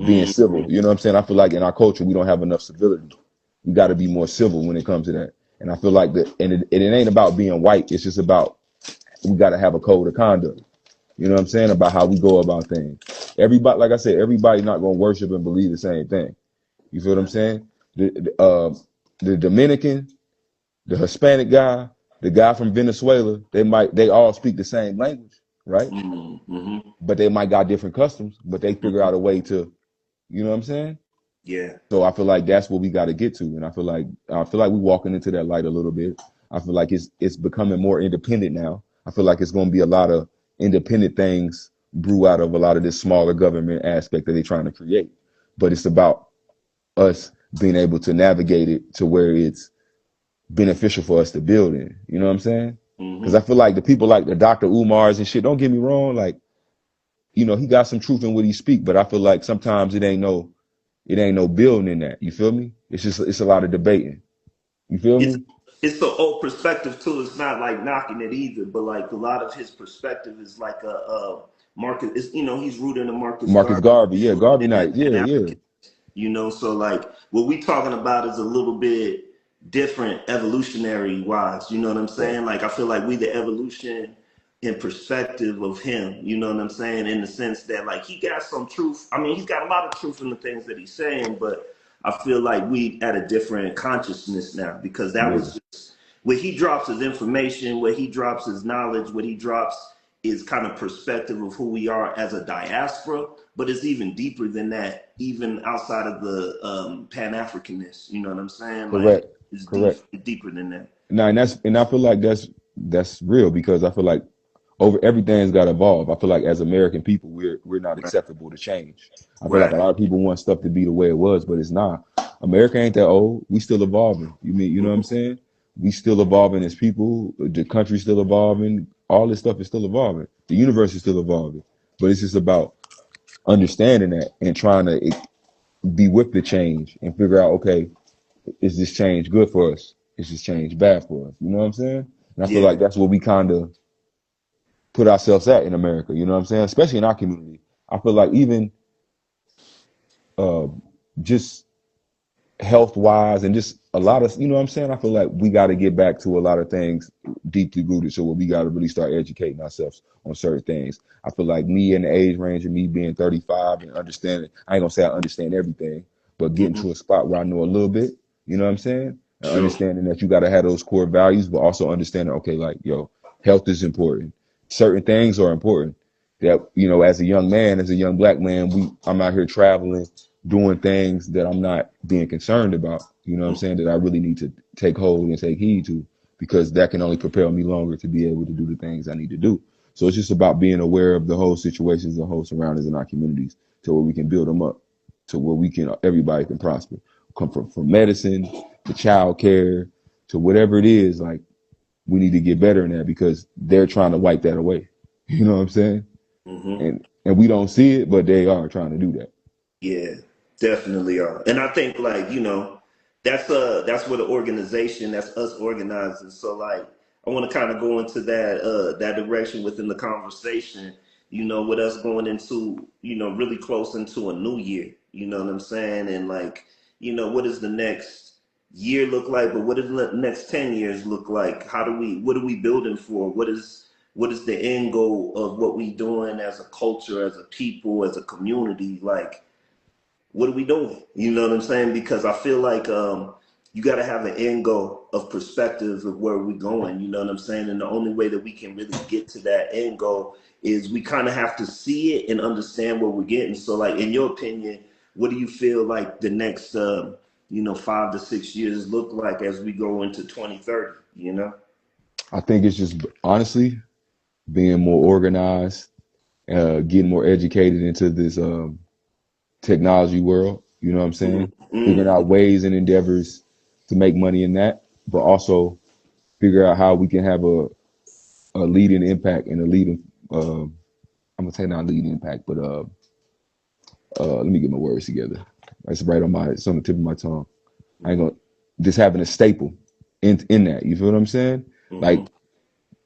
being hmm civil. You know what I'm saying? I feel like in our culture, we don't have enough civility. We got to be more civil when it comes to that. And I feel like it ain't about being white. It's just about, we got to have a code of conduct. You know what I'm saying? About how we go about things. Everybody, like I said, everybody not going to worship and believe the same thing. You feel what I'm saying? The Dominican, the Hispanic guy, the guy from Venezuela, they all speak the same language, right? Mm-hmm. But they might got different customs, but they figure Mm-hmm. out a way to, you know what I'm saying? Yeah. So I feel like that's what we got to get to, and I feel like we're walking into that light a little bit. I feel like it's becoming more independent now. I feel like it's going to be a lot of independent things brew out of a lot of this smaller government aspect that they're trying to create. But it's about us being able to navigate it to where it's beneficial for us to build in. You know what I'm saying? Because I Mm-hmm. feel like the people like the Dr. Umars and shit. Don't get me wrong, like he got some truth in what he speak, but I feel like sometimes it ain't no building in that. You feel me? It's a lot of debating. You feel It's me? it's the old perspective too. It's not like knocking it either, but like a lot of his perspective is like a Marcus. It's, he's rooted in Marcus Marcus Garvey. Garvey, He's yeah, rooted Garvey in night, that yeah, Pan yeah, African. So like what we talking about is a little bit different evolutionary wise. You know what I'm right, saying? Like I feel like we the evolution in perspective of him. You know what I'm saying? In the sense that like he got some truth. I mean, he's got a lot of truth in the things that he's saying, but I feel like we at a different consciousness now because that yeah, was just where he drops his information, where he drops his knowledge, what he drops is kind of perspective of who we are as a diaspora, but it's even deeper than that, even outside of the Pan Africanness. You know what I'm saying? Like correct, it's correct. deeper than that. Now, and I feel like that's real because I feel like over everything's got to evolve. I feel like as American people, we're not Right. acceptable to change. I feel like a Right. lot of people want stuff to be the way it was, but it's not. America ain't that old. We still evolving. You know what I'm Mm-hmm. saying? We still evolving as people. The country's still evolving. All this stuff is still evolving. The universe is still evolving. But it's just about understanding that and trying to be with the change and figure out, okay, is this change good for us? Is this change bad for us? You know what I'm saying? And I feel Yeah. like that's what we kind of put ourselves at in America. You know what I'm saying? Especially in our community. I feel like even uh, just health wise and just a lot of, you know what I'm saying? I feel like we got to get back to a lot of things deeply rooted. So we got to really start educating ourselves on certain things. I feel like me in the age range of me being 35 and understanding, I ain't gonna say I understand everything, but getting Mm-hmm. to a spot where I know a little bit, you know what I'm saying? And Sure. understanding that you got to have those core values, but also understanding, okay, like, yo, health is important. Certain things are important that, as a young man, as a young black man, I'm out here traveling, doing things that I'm not being concerned about, you know what I'm saying, that I really need to take hold and take heed to, because that can only propel me longer to be able to do the things I need to do. So it's just about being aware of the whole situations and whole surroundings in our communities to where we can build them up, to where everybody can prosper. Come from medicine to child care to whatever it is, like we need to get better in that because they're trying to wipe that away. You know what I'm saying? Mm-hmm. And we don't see it, but they are trying to do that. Yeah, definitely are. And I think like, that's what the organization, that's us organizing. So like I want to kind of go into that direction within the conversation, with us going into, really close into a new year. You know what I'm saying? And like, what does the next year look like, but what does the next 10 years look like? What are we building for? What is the end goal of what we doing as a culture, as a people, as a community? Like, what are we doing? You know what I'm saying? Because I feel like you got to have an end goal of perspective of where we're going. You know what I'm saying? And the only way that we can really get to that end goal is we kind of have to see it and understand where we're getting. So, like, in your opinion, what do you feel like the next, 5 to 6 years look like as we go into 2030? You know? I think it's just honestly being more organized, getting more educated into this technology world. You know what I'm saying? Figuring Mm-hmm. out ways and endeavors to make money in that, but also figure out how we can have a leading impact and a leading. I'm gonna say not leading impact, but let me get my words together. It's right on it's on the tip of my tongue. I ain't gonna just having a staple in that. You feel what I'm saying? Mm-hmm. Like,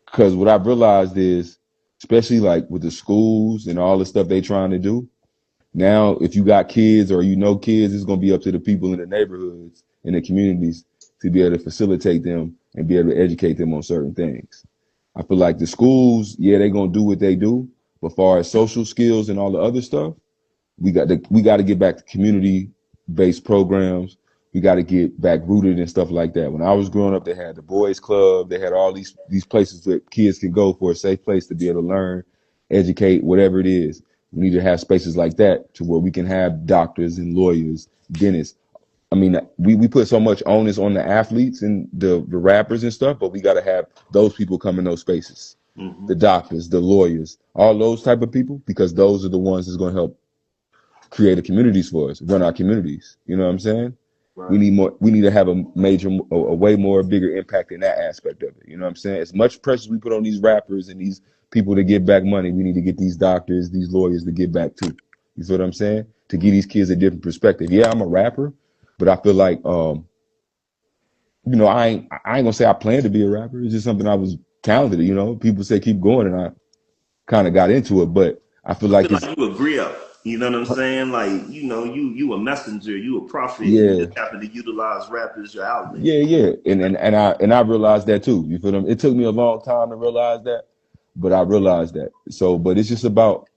because what I've realized is, especially like with the schools and all the stuff they trying to do, now, if you got kids or kids, it's going to be up to the people in the neighborhoods, in the communities, to be able to facilitate them and be able to educate them on certain things. I feel like the schools, yeah, they're going to do what they do, but far as social skills and all the other stuff, we got to get back to community based programs. We got to get back rooted and stuff like that. When I was growing up, they had the boys club. They had all these places that kids can go for a safe place to be able to learn, educate, whatever it is. We need to have spaces like that to where we can have doctors and lawyers, dentists. I mean, we put so much onus on the athletes and the rappers and stuff, but we got to have those people come in those spaces, Mm-hmm. the doctors, the lawyers, all those type of people, because those are the ones that's going to help create the communities for us, run our communities. You know what I'm saying? We Right. need more. We need to have a way more bigger impact in that aspect of it. You know what I'm saying? As much pressure we put on these rappers and these people to get back money, we need to get these doctors, these lawyers to get back too. You feel what I'm saying? To give these kids a different perspective. Yeah, I'm a rapper, but I feel like, I ain't gonna say I plan to be a rapper. It's just something I was talented. You know, people say keep going, and I kind of got into it. But I feel I like feel it's like you agree up. You know what I'm saying? Like, you a messenger, you a prophet. You yeah. just happen to utilize rap as your outlet. Yeah, yeah, and I realized that too. You feel them? It took me a long time to realize that, but I realized that. So, but it's just about,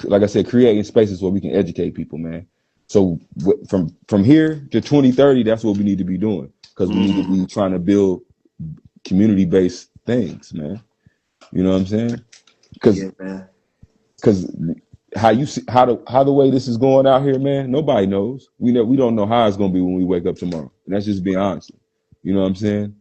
like I said, creating spaces where we can educate people, man. So from here to 2030, that's what we need to be doing because we need to Mm-hmm. be trying to build community based things, man. You know what I'm saying? Because Yeah, man. because how you see how the way this is going out here, man. Nobody knows. We don't know how it's gonna be when we wake up tomorrow. And that's just being honest. You know what I'm saying?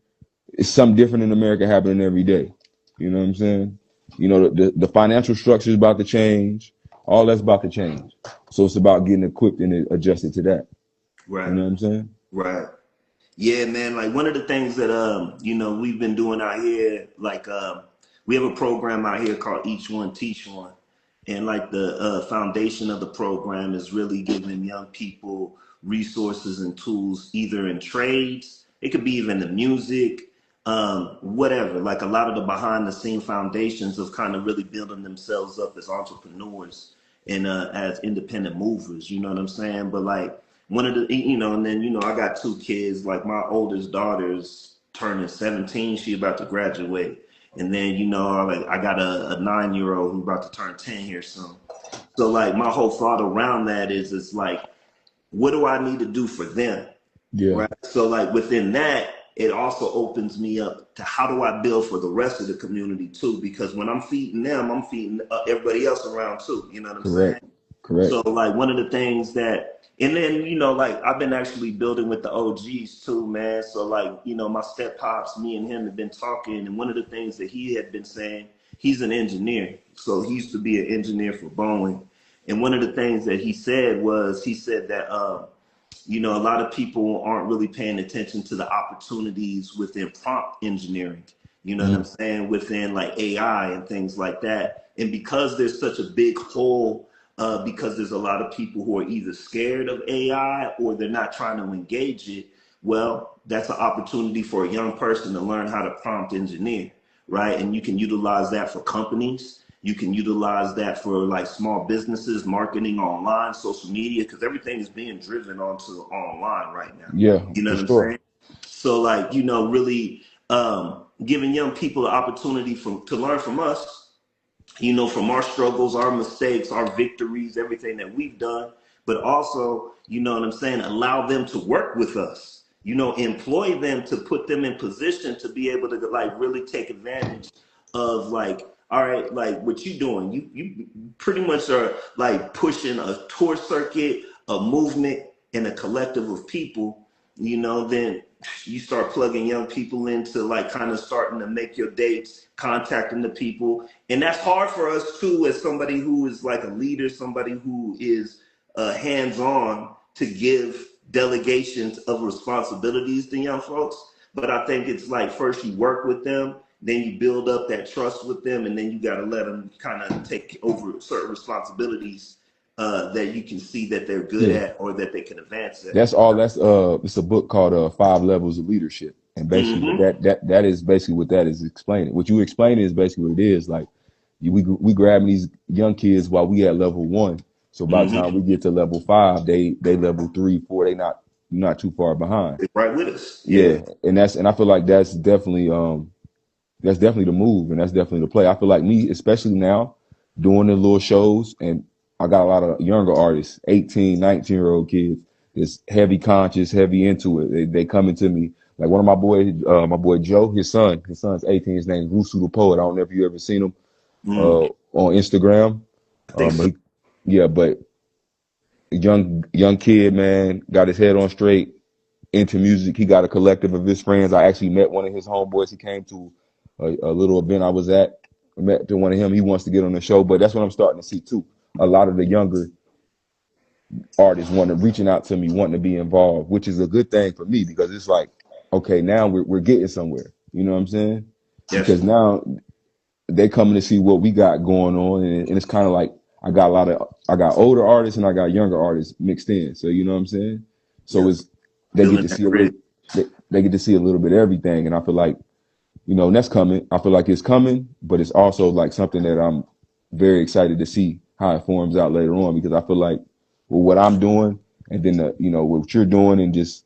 It's something different in America happening every day. You know what I'm saying? You know, the financial structure is about to change. All that's about to change. So it's about getting equipped and adjusted to that. You Right. know what I'm saying? Right. Yeah, man. Like one of the things that we've been doing out here, like we have a program out here called Each One Teach One, and like the foundation of the program is really giving young people resources and tools, either in trades, it could be even in music, whatever. Like a lot of the behind the scene foundations of kind of really building themselves up as entrepreneurs and as independent movers. You know what I'm saying? But like one of the and then I got two kids. Like my oldest daughter's turning 17, she about to graduate, and then I got a 9-year old who's about to turn 10 here soon. So like my whole thought around that is it's like, what do I need to do for them? Yeah. Right. So like within that, it also opens me up to how do I build for the rest of the community too? Because when I'm feeding them, I'm feeding everybody else around too. You know what I'm saying? Correct. Correct. So like one of the things that, and then like I've been actually building with the OGs too, man. So like my step pops, me and him have been talking, and one of the things that he had been saying, he's an engineer, so he used to be an engineer for Boeing, and one of the things that he said that a lot of people aren't really paying attention to the opportunities within prompt engineering. You know what I'm Mm. saying? Within like AI and things like that. And because there's such a big hole, because there's a lot of people who are either scared of AI or they're not trying to engage it, well, that's an opportunity for a young person to learn how to prompt engineer, right? And you can utilize that for companies. You can utilize that for like small businesses, marketing online, social media, because everything is being driven onto online right now. Yeah, You know for what I'm sure. saying? So like, really giving young people the opportunity to learn from us, from our struggles, our mistakes, our victories, everything that we've done, but also, you know what I'm saying, allow them to work with us, employ them to put them in position to be able to like really take advantage of like, all right, like what you doing, you pretty much are like pushing a tour circuit, a movement, and a collective of people, then you start plugging young people into like kind of starting to make your dates, contacting the people. And that's hard for us too, as somebody who is like a leader, somebody who is hands on to give delegations of responsibilities to young folks. But I think it's like first you work with them, then you build up that trust with them, and then you got to let them kind of take over certain responsibilities that you can see that they're good Yeah. at or that they can advance at. That's all. That's it's a book called Five Levels of Leadership, and basically what Mm-hmm. that is basically what that is explaining. What you explaining is basically what it is. Like we grabbing these young kids while we at level 1. So by the time Mm-hmm. we get to level 5, they level 3, 4. They not too far behind. They're right with us. Yeah. Yeah, and I feel like that's definitely the move, and that's definitely the play. I feel like me, especially now, doing the little shows, and I got a lot of younger artists, 18, 19-year-old kids, that's heavy conscious, heavy into it. They coming to me. Like one of my boy Joe, his son's 18. His name's Rusu the Poet. I don't know if you ever seen him on Instagram. I think so. But yeah, but young kid, man, got his head on straight, into music. He got a collective of his friends. I actually met one of his homeboys. He came to a little event I was at. I met to one of him. He wants to get on the show, but that's what I'm starting to see too. A lot of the younger artists reaching out to me, wanting to be involved, which is a good thing for me because it's like, okay, now we're getting somewhere. You know what I'm saying? Because Definitely. now they coming to see what we got going on, and it's kind of like I got older artists and I got younger artists mixed in. So you know what I'm saying? So Yep. it's they get Building to that see a bridge. little they get to see a little bit of everything, and I feel like and that's coming. I feel like it's coming, but it's also like something that I'm very excited to see how it forms out later on because I feel like what I'm doing and then what you're doing and just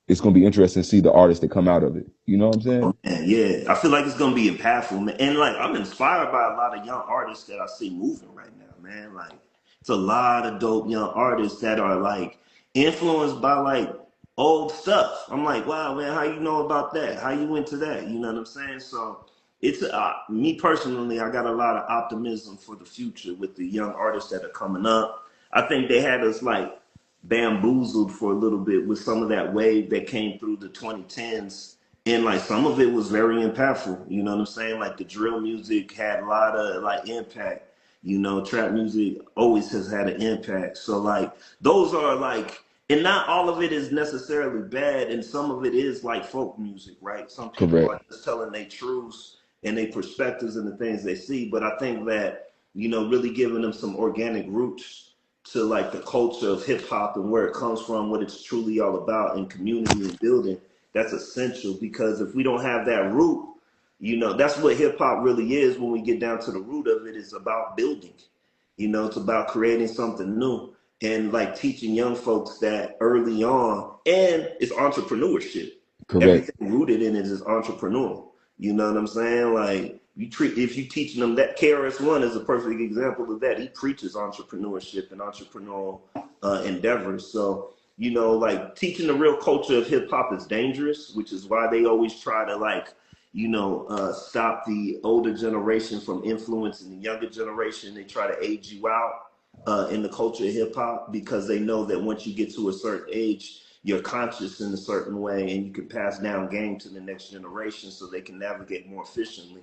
it's gonna be interesting to see the artists that come out of it. You know what I'm saying? Oh, man, yeah, I feel like it's gonna be impactful, man. And like I'm inspired by a lot of young artists that I see moving right now, man. Like it's a lot of dope young artists that are like influenced by like old stuff. I'm like, wow, man, how you know about that? How you into that? You know what I'm saying? So it's me personally, I got a lot of optimism for the future with the young artists that are coming up. I think they had us like bamboozled for a little bit with some of that wave that came through the 2010s, and like some of it was very impactful. You know what I'm saying? Like the drill music had a lot of like impact. You know, trap music always has had an impact. So like those are like, and not all of it is necessarily bad, and some of it is like folk music, right? Some people Correct. are just telling their truths and their perspectives and the things they see. But I think that, really giving them some organic roots to like the culture of hip hop and where it comes from, what it's truly all about, and community and building, that's essential. Because if we don't have that root, that's what hip hop really is. When we get down to the root of it, is about building. It's about creating something new and like teaching young folks that early on. And it's entrepreneurship. Correct. Everything rooted in it is entrepreneurial. You know what I'm saying? Like if you teaching them that, KRS-One is a perfect example of that. He preaches entrepreneurship and entrepreneurial endeavors. So, like teaching the real culture of hip hop is dangerous, which is why they always try to like, stop the older generation from influencing the younger generation. They try to age you out in the culture of hip hop because they know that once you get to a certain age, you're conscious in a certain way and you can pass down game to the next generation so they can navigate more efficiently.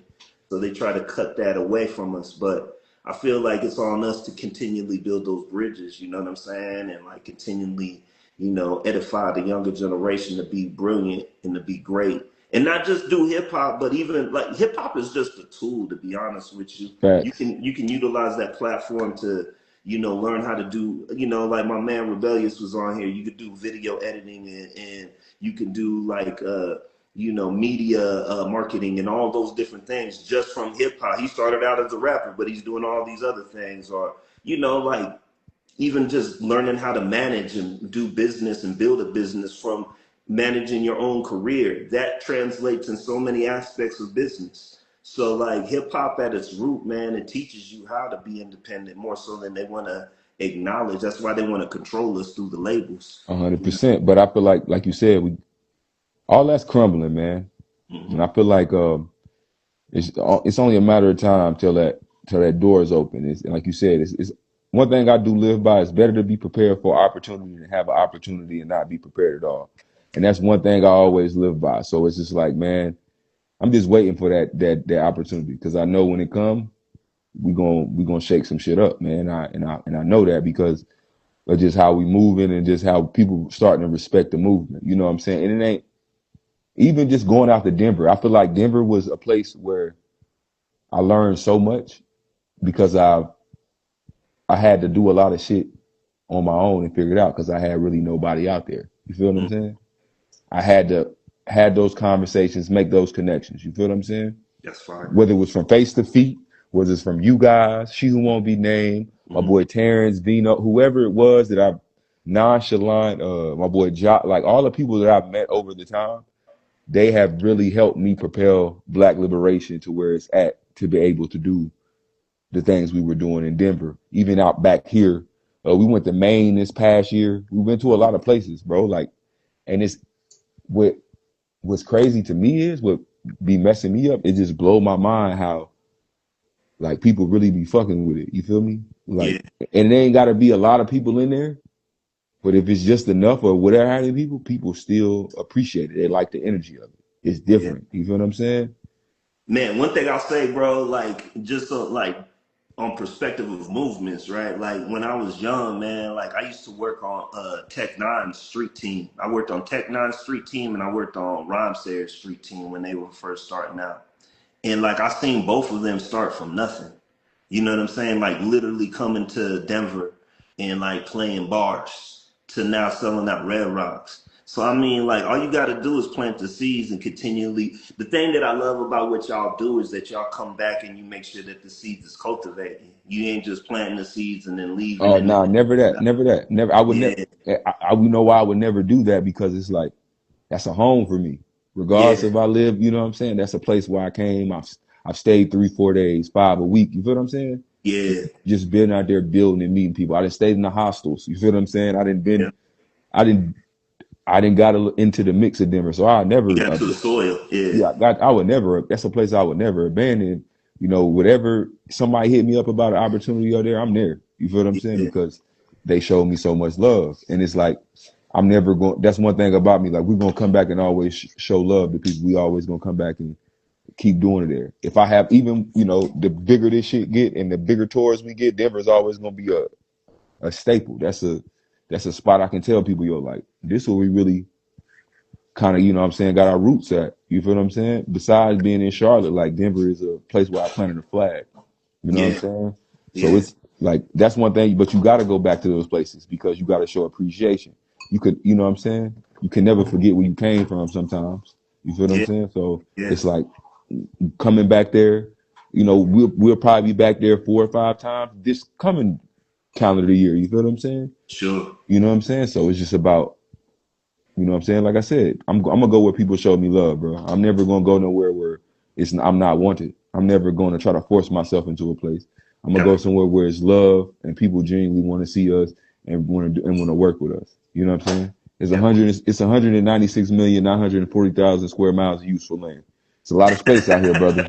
So they try to cut that away from us. But I feel like it's on us to continually build those bridges, you know what I'm saying? And like continually, edify the younger generation to be brilliant and to be great. And not just do hip hop, but even like hip hop is just a tool, to be honest with you. You Facts. can you can utilize that platform to learn how to do, like my man Rebellious was on here. You could do video editing and you can do like, media marketing and all those different things just from hip hop. He started out as a rapper, but he's doing all these other things. Or, like even just learning how to manage and do business and build a business from managing your own career. That translates in so many aspects of business. So like hip hop at its root, man, it teaches you how to be independent more so than they want to acknowledge. That's why they want to control us through the labels. 100%. But I feel like you said, we all that's crumbling, man. And Hmm. I feel like it's only a matter of time till that door is open. And like you said, it's one thing I do live by. It's better to be prepared for opportunity than have an opportunity and not be prepared at all. And that's one thing I always live by. So it's just like, man, I'm just waiting for that opportunity because I know when it comes, we gonna shake some shit up, man. I know that because of just how we moving and just how people starting to respect the movement. You know what I'm saying? And it ain't even just going out to Denver. I feel like Denver was a place where I learned so much because I had to do a lot of shit on my own and figure it out because I had really nobody out there. You feel what I'm saying? I had to had those conversations, make those connections. You feel what I'm saying? That's fine. Whether it was from face to feet, whether it's from you guys, she who won't be named, my Hmm. boy Terrence, Vino, whoever it was that I nonchalant, my boy Jock, like all the people that I've met over the time, they have really helped me propel Black liberation to where it's at to be able to do the things we were doing in Denver, even out back here. We went to Maine this past year. We went to a lot of places, bro. Like, and it's what's crazy to me is what be messing me up. It just blow my mind how like people really be fucking with it. You feel me? Yeah, Like, and it ain't got to be a lot of people in there, but if it's just enough or whatever, how many people still appreciate it. They like the energy of it. It's yeah. different. You feel what I'm saying? Man, one thing I'll say, bro, like just so, like on perspective of movements, right? Like when I was young, man, like I used to work on Tech Nine Street Team. I worked on Tech Nine Street Team and I worked on Rhymesayers Street Team when they were first starting out. And like I seen both of them start from nothing. You know what I'm saying? Like literally coming to Denver and like playing bars to now selling out Red Rocks. So I mean, like all you got to do is plant the seeds and continually. The thing that I love about what y'all do is that y'all come back and you make sure that the seeds is cultivated. You ain't just planting the seeds and then leaving Oh and no, never that, then never that, never. I would never. yeah, I would know why I would never do that because it's like that's a home for me, regardless yeah, if I live. You know what I'm saying? That's a place where I came. I've stayed 3-4 days, 5 a week. You feel what I'm saying? yeah, Just been out there building and meeting people. I didn't stay in the hostels. You feel what I'm saying? yeah. I didn't, I didn't got into the mix of Denver. So I You never, got to the soil. Yeah, yeah, I would never, that's a place I would never abandon. You know, whatever somebody hit me up about an opportunity out there, I'm there. You feel what I'm saying? yeah, Because they showed me so much love. And it's like, I'm never going, that's one thing about me. Like, we're going to come back and always show love to people. We always going to come back and keep doing it there. If I have even, you know, the bigger this shit get and the bigger tours we get, Denver's always going to be a staple. That's a spot I can tell people, yo, like, this where we really kind of, you know what I'm saying, got our roots at. You feel what I'm saying? Besides being in Charlotte, like Denver is a place where I planted a flag. You know what I'm yeah, saying? So yeah. it's like that's one thing, but you gotta go back to those places because you gotta show appreciation. You could, you know what I'm saying? You can never forget where you came from sometimes. You feel what I'm Yeah, saying? So yeah, it's like coming back there, you know, we'll probably be back there 4 or 5 times this coming calendar year. You feel what I'm saying? sure. You know what I'm saying? So it's just about, you know what I'm saying? Like I said, I'm gonna go where people show me love, bro. I'm never gonna go nowhere where I'm not wanted. I'm never gonna try to force myself into a place. I'm gonna Yeah, go somewhere where it's love and people genuinely want to see us and want to work with us. You know what I'm saying? yeah. It's 196,940,000 square miles of useful land. It's a lot of space out here, brother.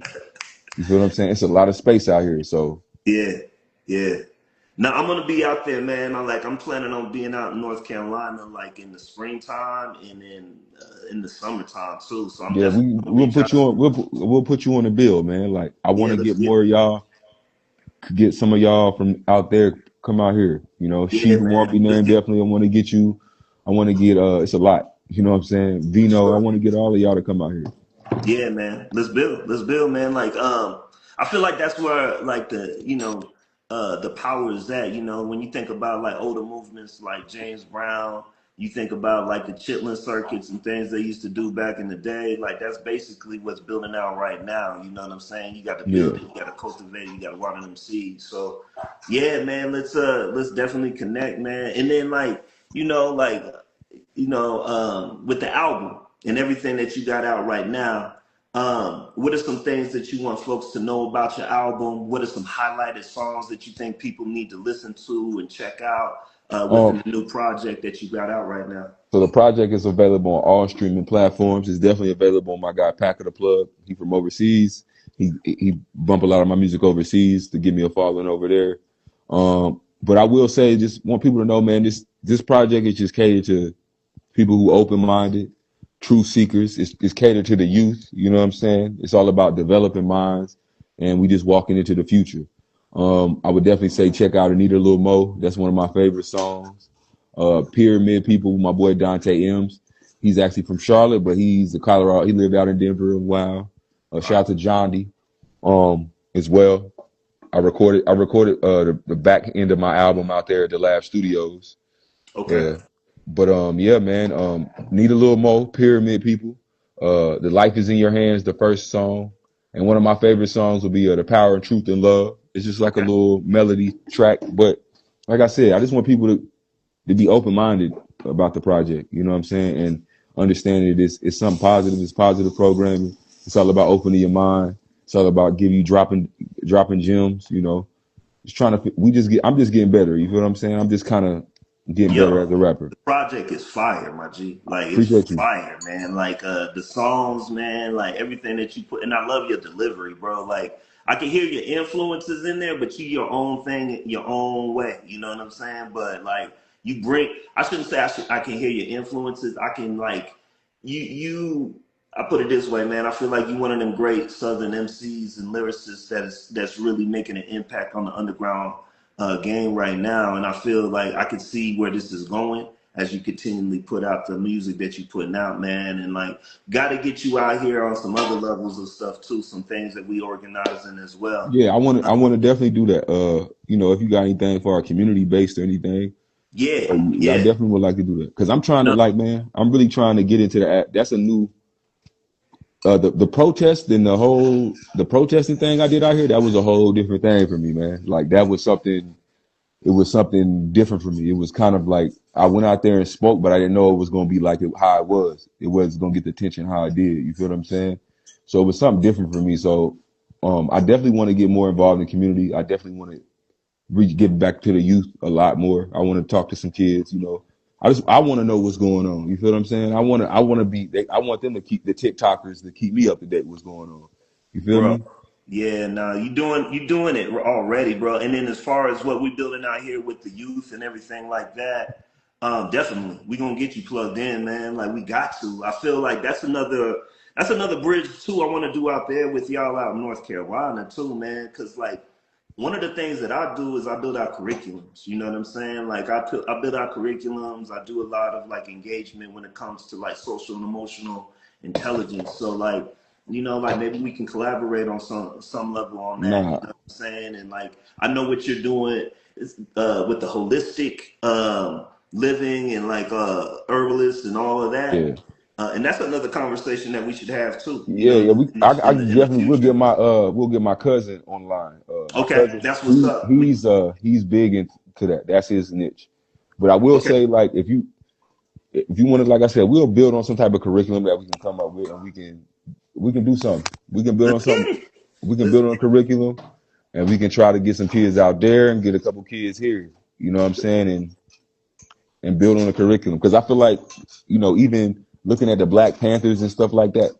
You feel what I'm saying? It's a lot of space out here. So Yeah, yeah. Now I'm gonna be out there, man. I'm planning on being out in North Carolina, like in the springtime and then in the summertime too. So I'm yeah, definitely gonna we'll reach put out you to on we'll put you on the bill, man. Like I want yeah, to let's get more of y'all, get some of y'all from out there come out here. You know, she yeah, who won't man. be Let's named get definitely. I want to get you. I want to get it's a lot. You know what I'm saying? Vino, I sure. want to get all of y'all to come out here. Yeah, man. Let's build, man. I feel like that's where like the power is at. You know, when you think about like older movements like James Brown, you think about like the chitlin circuits and things they used to do back in the day. Like that's basically what's building out right now. You know what I'm saying? You got to Yeah. build it, you got to cultivate it, you got to water them seeds. So, yeah, man. Let's definitely connect, man. And then with the album and everything that you got out right now, what are some things that you want folks to know about your album? What are some highlighted songs that you think people need to listen to and check out within Um. the new project that you got out right now? So the project is available on all streaming platforms. It's definitely available on my guy Packer the Plug. He from overseas. He bump a lot of my music overseas to give me a following over there. But I will say, just want people to know, man, this project is just catered to people who open minded, truth seekers. It's catered to the youth. You know what I'm saying? It's all about developing minds, and we just walking into the future. I would definitely say check out Anita Lil Mo. That's one of my favorite songs. Pyramid People, my boy Dante M's. He's actually from Charlotte, but he's a Colorado. He lived out in Denver a while. Shout out to John D. As well. I recorded the back end of my album out there at the Lab Studios. Okay. Uh, but yeah, man. Need a little more Pyramid People. The Life Is in Your Hands, the first song, and one of my favorite songs will be The Power and Truth and Love. It's just like a Okay. little melody track, but like I said, I just want people to be open minded about the project. You know what I'm saying, and understanding it's something positive. It's positive programming. It's all about opening your mind. It's all about giving you dropping gems. You know, just trying to. I'm just getting better. You feel what I'm saying? I'm just kind of getting better as Yo, a rapper. the project is fire, my G. Like it's Appreciate you. fire, man. Like the songs, man, like everything that you put, and I love your delivery, bro. Like I can hear your influences in there, but you your own thing, your own way. You know what I'm saying? But like you bring, I shouldn't say I can hear your influences. I can like you. I put it this way, man. I feel like you one of them great Southern MCs and lyricists that's really making an impact on the underground game right now, and I feel like I can see where this is going as you continually put out the music that you're putting out, man. And like, got to get you out here on some other levels of stuff too, some things that we organizing as well. Yeah, I want to definitely do that. You know, if you got anything for our community based or anything, Yeah, I yeah. definitely would like to do that because I'm trying to No, like, man, I'm really trying to get into that. That's a new the protest and the protesting thing I did out here. That was a whole different thing for me, man. Like that was something. It was something different for me. It was kind of like I went out there and spoke, but I didn't know it was going to be like how it was. It was going to get the attention how it did. You feel what I'm saying? So it was something different for me. So I definitely want to get more involved in the community. I definitely want to get back to the youth a lot more. I want to talk to some kids. You know, I want to know what's going on. You feel what I'm saying? I want to be. I want them to keep the TikTokers to keep me up to date. What's going on? You feel bro. me? Yeah, no, you doing it already, bro. And then as far as what we building out here with the youth and everything like that, definitely we gonna get you plugged in, man. Like we got to. I feel like that's another bridge too. I want to do out there with y'all out in North Carolina too, man. Cause like one of the things that I do is I build out curriculums. You know what I'm saying? Like I build out curriculums. I do a lot of like engagement when it comes to like social and emotional intelligence. So like like maybe we can collaborate on some level on that. You Nah. know what I'm saying? And like I know what you're doing with the holistic living and like herbalists and all of Yeah. that. And that's another conversation that we should have too. You Yeah, know, yeah, I in the definitely future. we'll get my cousin online. My Okay, cousin, that's what's up. he's big into that. That's his niche. But I will Okay, say, like, if you want to, like I said, we'll build on some type of curriculum that we can come up with, and we can do something. We can build on let's get something. it. We can Let's build on a get it. curriculum, and we can try to get some kids out there and get a couple kids here. You know what I'm saying? And build on a curriculum because I feel like, even looking at the Black Panthers and stuff like that.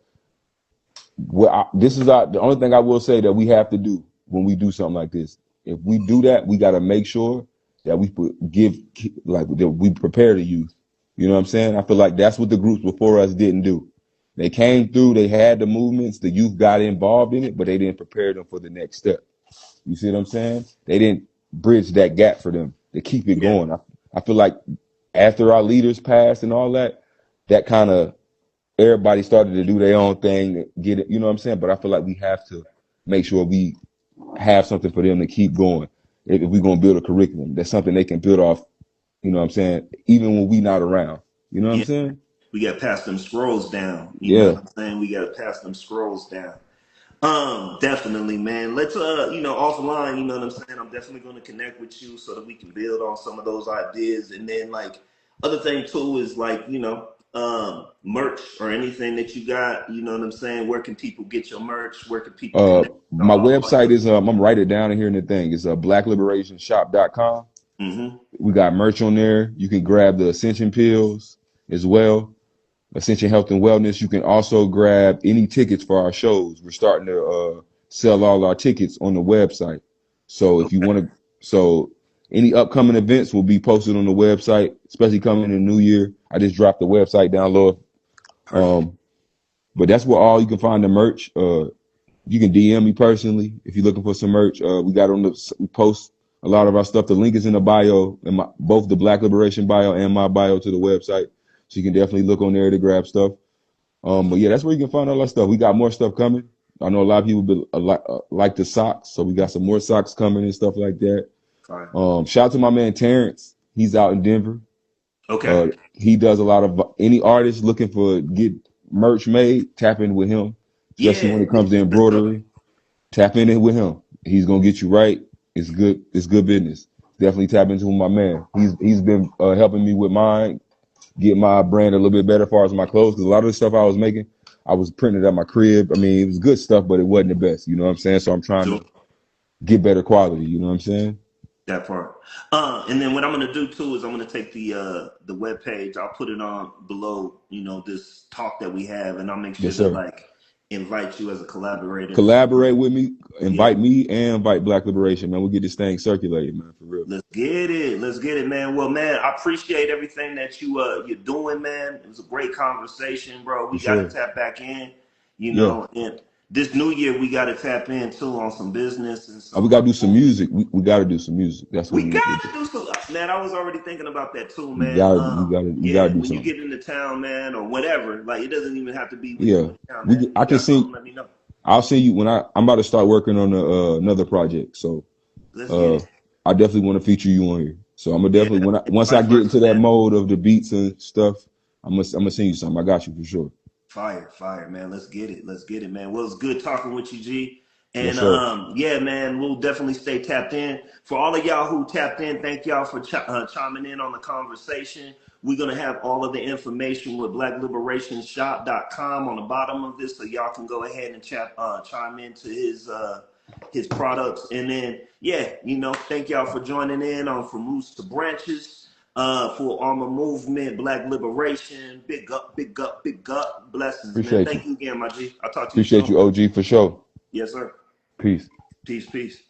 This is the only thing I will say that we have to do when we do something like this. If we do that, we got to make sure that that we prepare the youth. You know what I'm saying? I feel like that's what the groups before us didn't do. They came through, they had the movements, the youth got involved in it, but they didn't prepare them for the next step. You see what I'm saying? They didn't bridge that gap for them to keep it Yeah, going. I feel like after our leaders passed and all that, that kind of everybody started to do their own thing, get it, you know what I'm saying? But I feel like we have to make sure we have something for them to keep going. If we're gonna build a curriculum, that's something they can build off, you know what I'm saying, even when we not around. You know what I'm yeah. saying? We got to pass them scrolls down. You know Yeah. what I'm saying? We got to pass them scrolls down. Definitely, man. Let's offline, you know what I'm saying? I'm definitely gonna connect with you so that we can build on some of those ideas. And then like other thing too is like, merch or anything that you got, you know what I'm saying? Where can people get your merch? Where can people connect with My all website your is I'm write it down in here in the thing. It's blackliberationshop.com. mm-hmm. We got merch on there. You can grab the Ascension pills as well. Ascension Health and Wellness. You can also grab any tickets for our shows. We're starting to sell all our tickets on the website. So if you Okay. want to, so any upcoming events will be posted on the website, especially coming in the new year. I just dropped the website down low. Perfect. Um, but that's where all you can find the merch. You can DM me personally if you're looking for some merch. We post a lot of our stuff. The link is in the bio, in both the Black Liberation bio and my bio to the website. So you can definitely look on there to grab stuff. But yeah, that's where you can find all that stuff. We got more stuff coming. I know a lot of people like the socks, so we got some more socks coming and stuff like that. Fine. Shout out to my man Terrence. He's out in Denver. Okay. He does a lot of any artist looking for get merch made. Tap in with him, especially when Yeah. it comes to Let's go. embroidery. Tap in it with him. He's gonna get you right. It's good. It's good business. Definitely tap into my man. He's been helping me with mine, get my brand a little bit better as far as my clothes. Because a lot of the stuff I was making, I was printing at my crib. I mean, it was good stuff, but it wasn't the best. You know what I'm saying? So I'm trying Sure. to get better quality. You know what I'm saying? That part. And then what I'm gonna do too is I'm gonna take the web page. I'll put it on below, this talk that we have, and I'll make sure Yes, to sir. like invite you as a collaborator and some. Collaborate with me, Yeah, invite me, and invite Black Liberation, man. We'll get this thing circulated, man, for real. let's get it. Let's get it, man. Well, man, I appreciate everything that you're doing, man. It was a great conversation, bro. For We got to sure. tap back in, Yeah. and this new year we got to tap in too on some business and We some. gotta do some music. We gotta do some music. That's what We we need to gotta do. do some, man. I was already thinking about that too, We man. gotta we Yeah, gotta do when you something. get into town, man, or whatever, like it doesn't even have to be when you Yeah. in town, man. I You can got something, see let me know. I'll see you when I'm about to start working on another project. So Let's get uh it. I definitely want to feature you on here. So I'm gonna Yeah, definitely once I vice get versa, into that man. mode of the beats and stuff, I'm gonna send you something. I got you for sure. Fire, fire, man. Let's get it. Let's get it, man. Well, it's good talking with you, G. Yes, And sir. yeah, man, we'll definitely stay tapped in. For all of y'all who tapped in, thank y'all for chiming in on the conversation. We're gonna have all of the information with blackliberationshop.com on the bottom of this, so y'all can go ahead and chime into his products. And then, yeah, thank y'all for joining in on From Roots to Branches. Full Armor Movement, Black Liberation, big up, big up, big up. Blessings, man. Appreciate you. Thank you again, my G. I'll talk to you Appreciate soon. you, OG, for sure. Yes, sir. Peace. Peace, peace.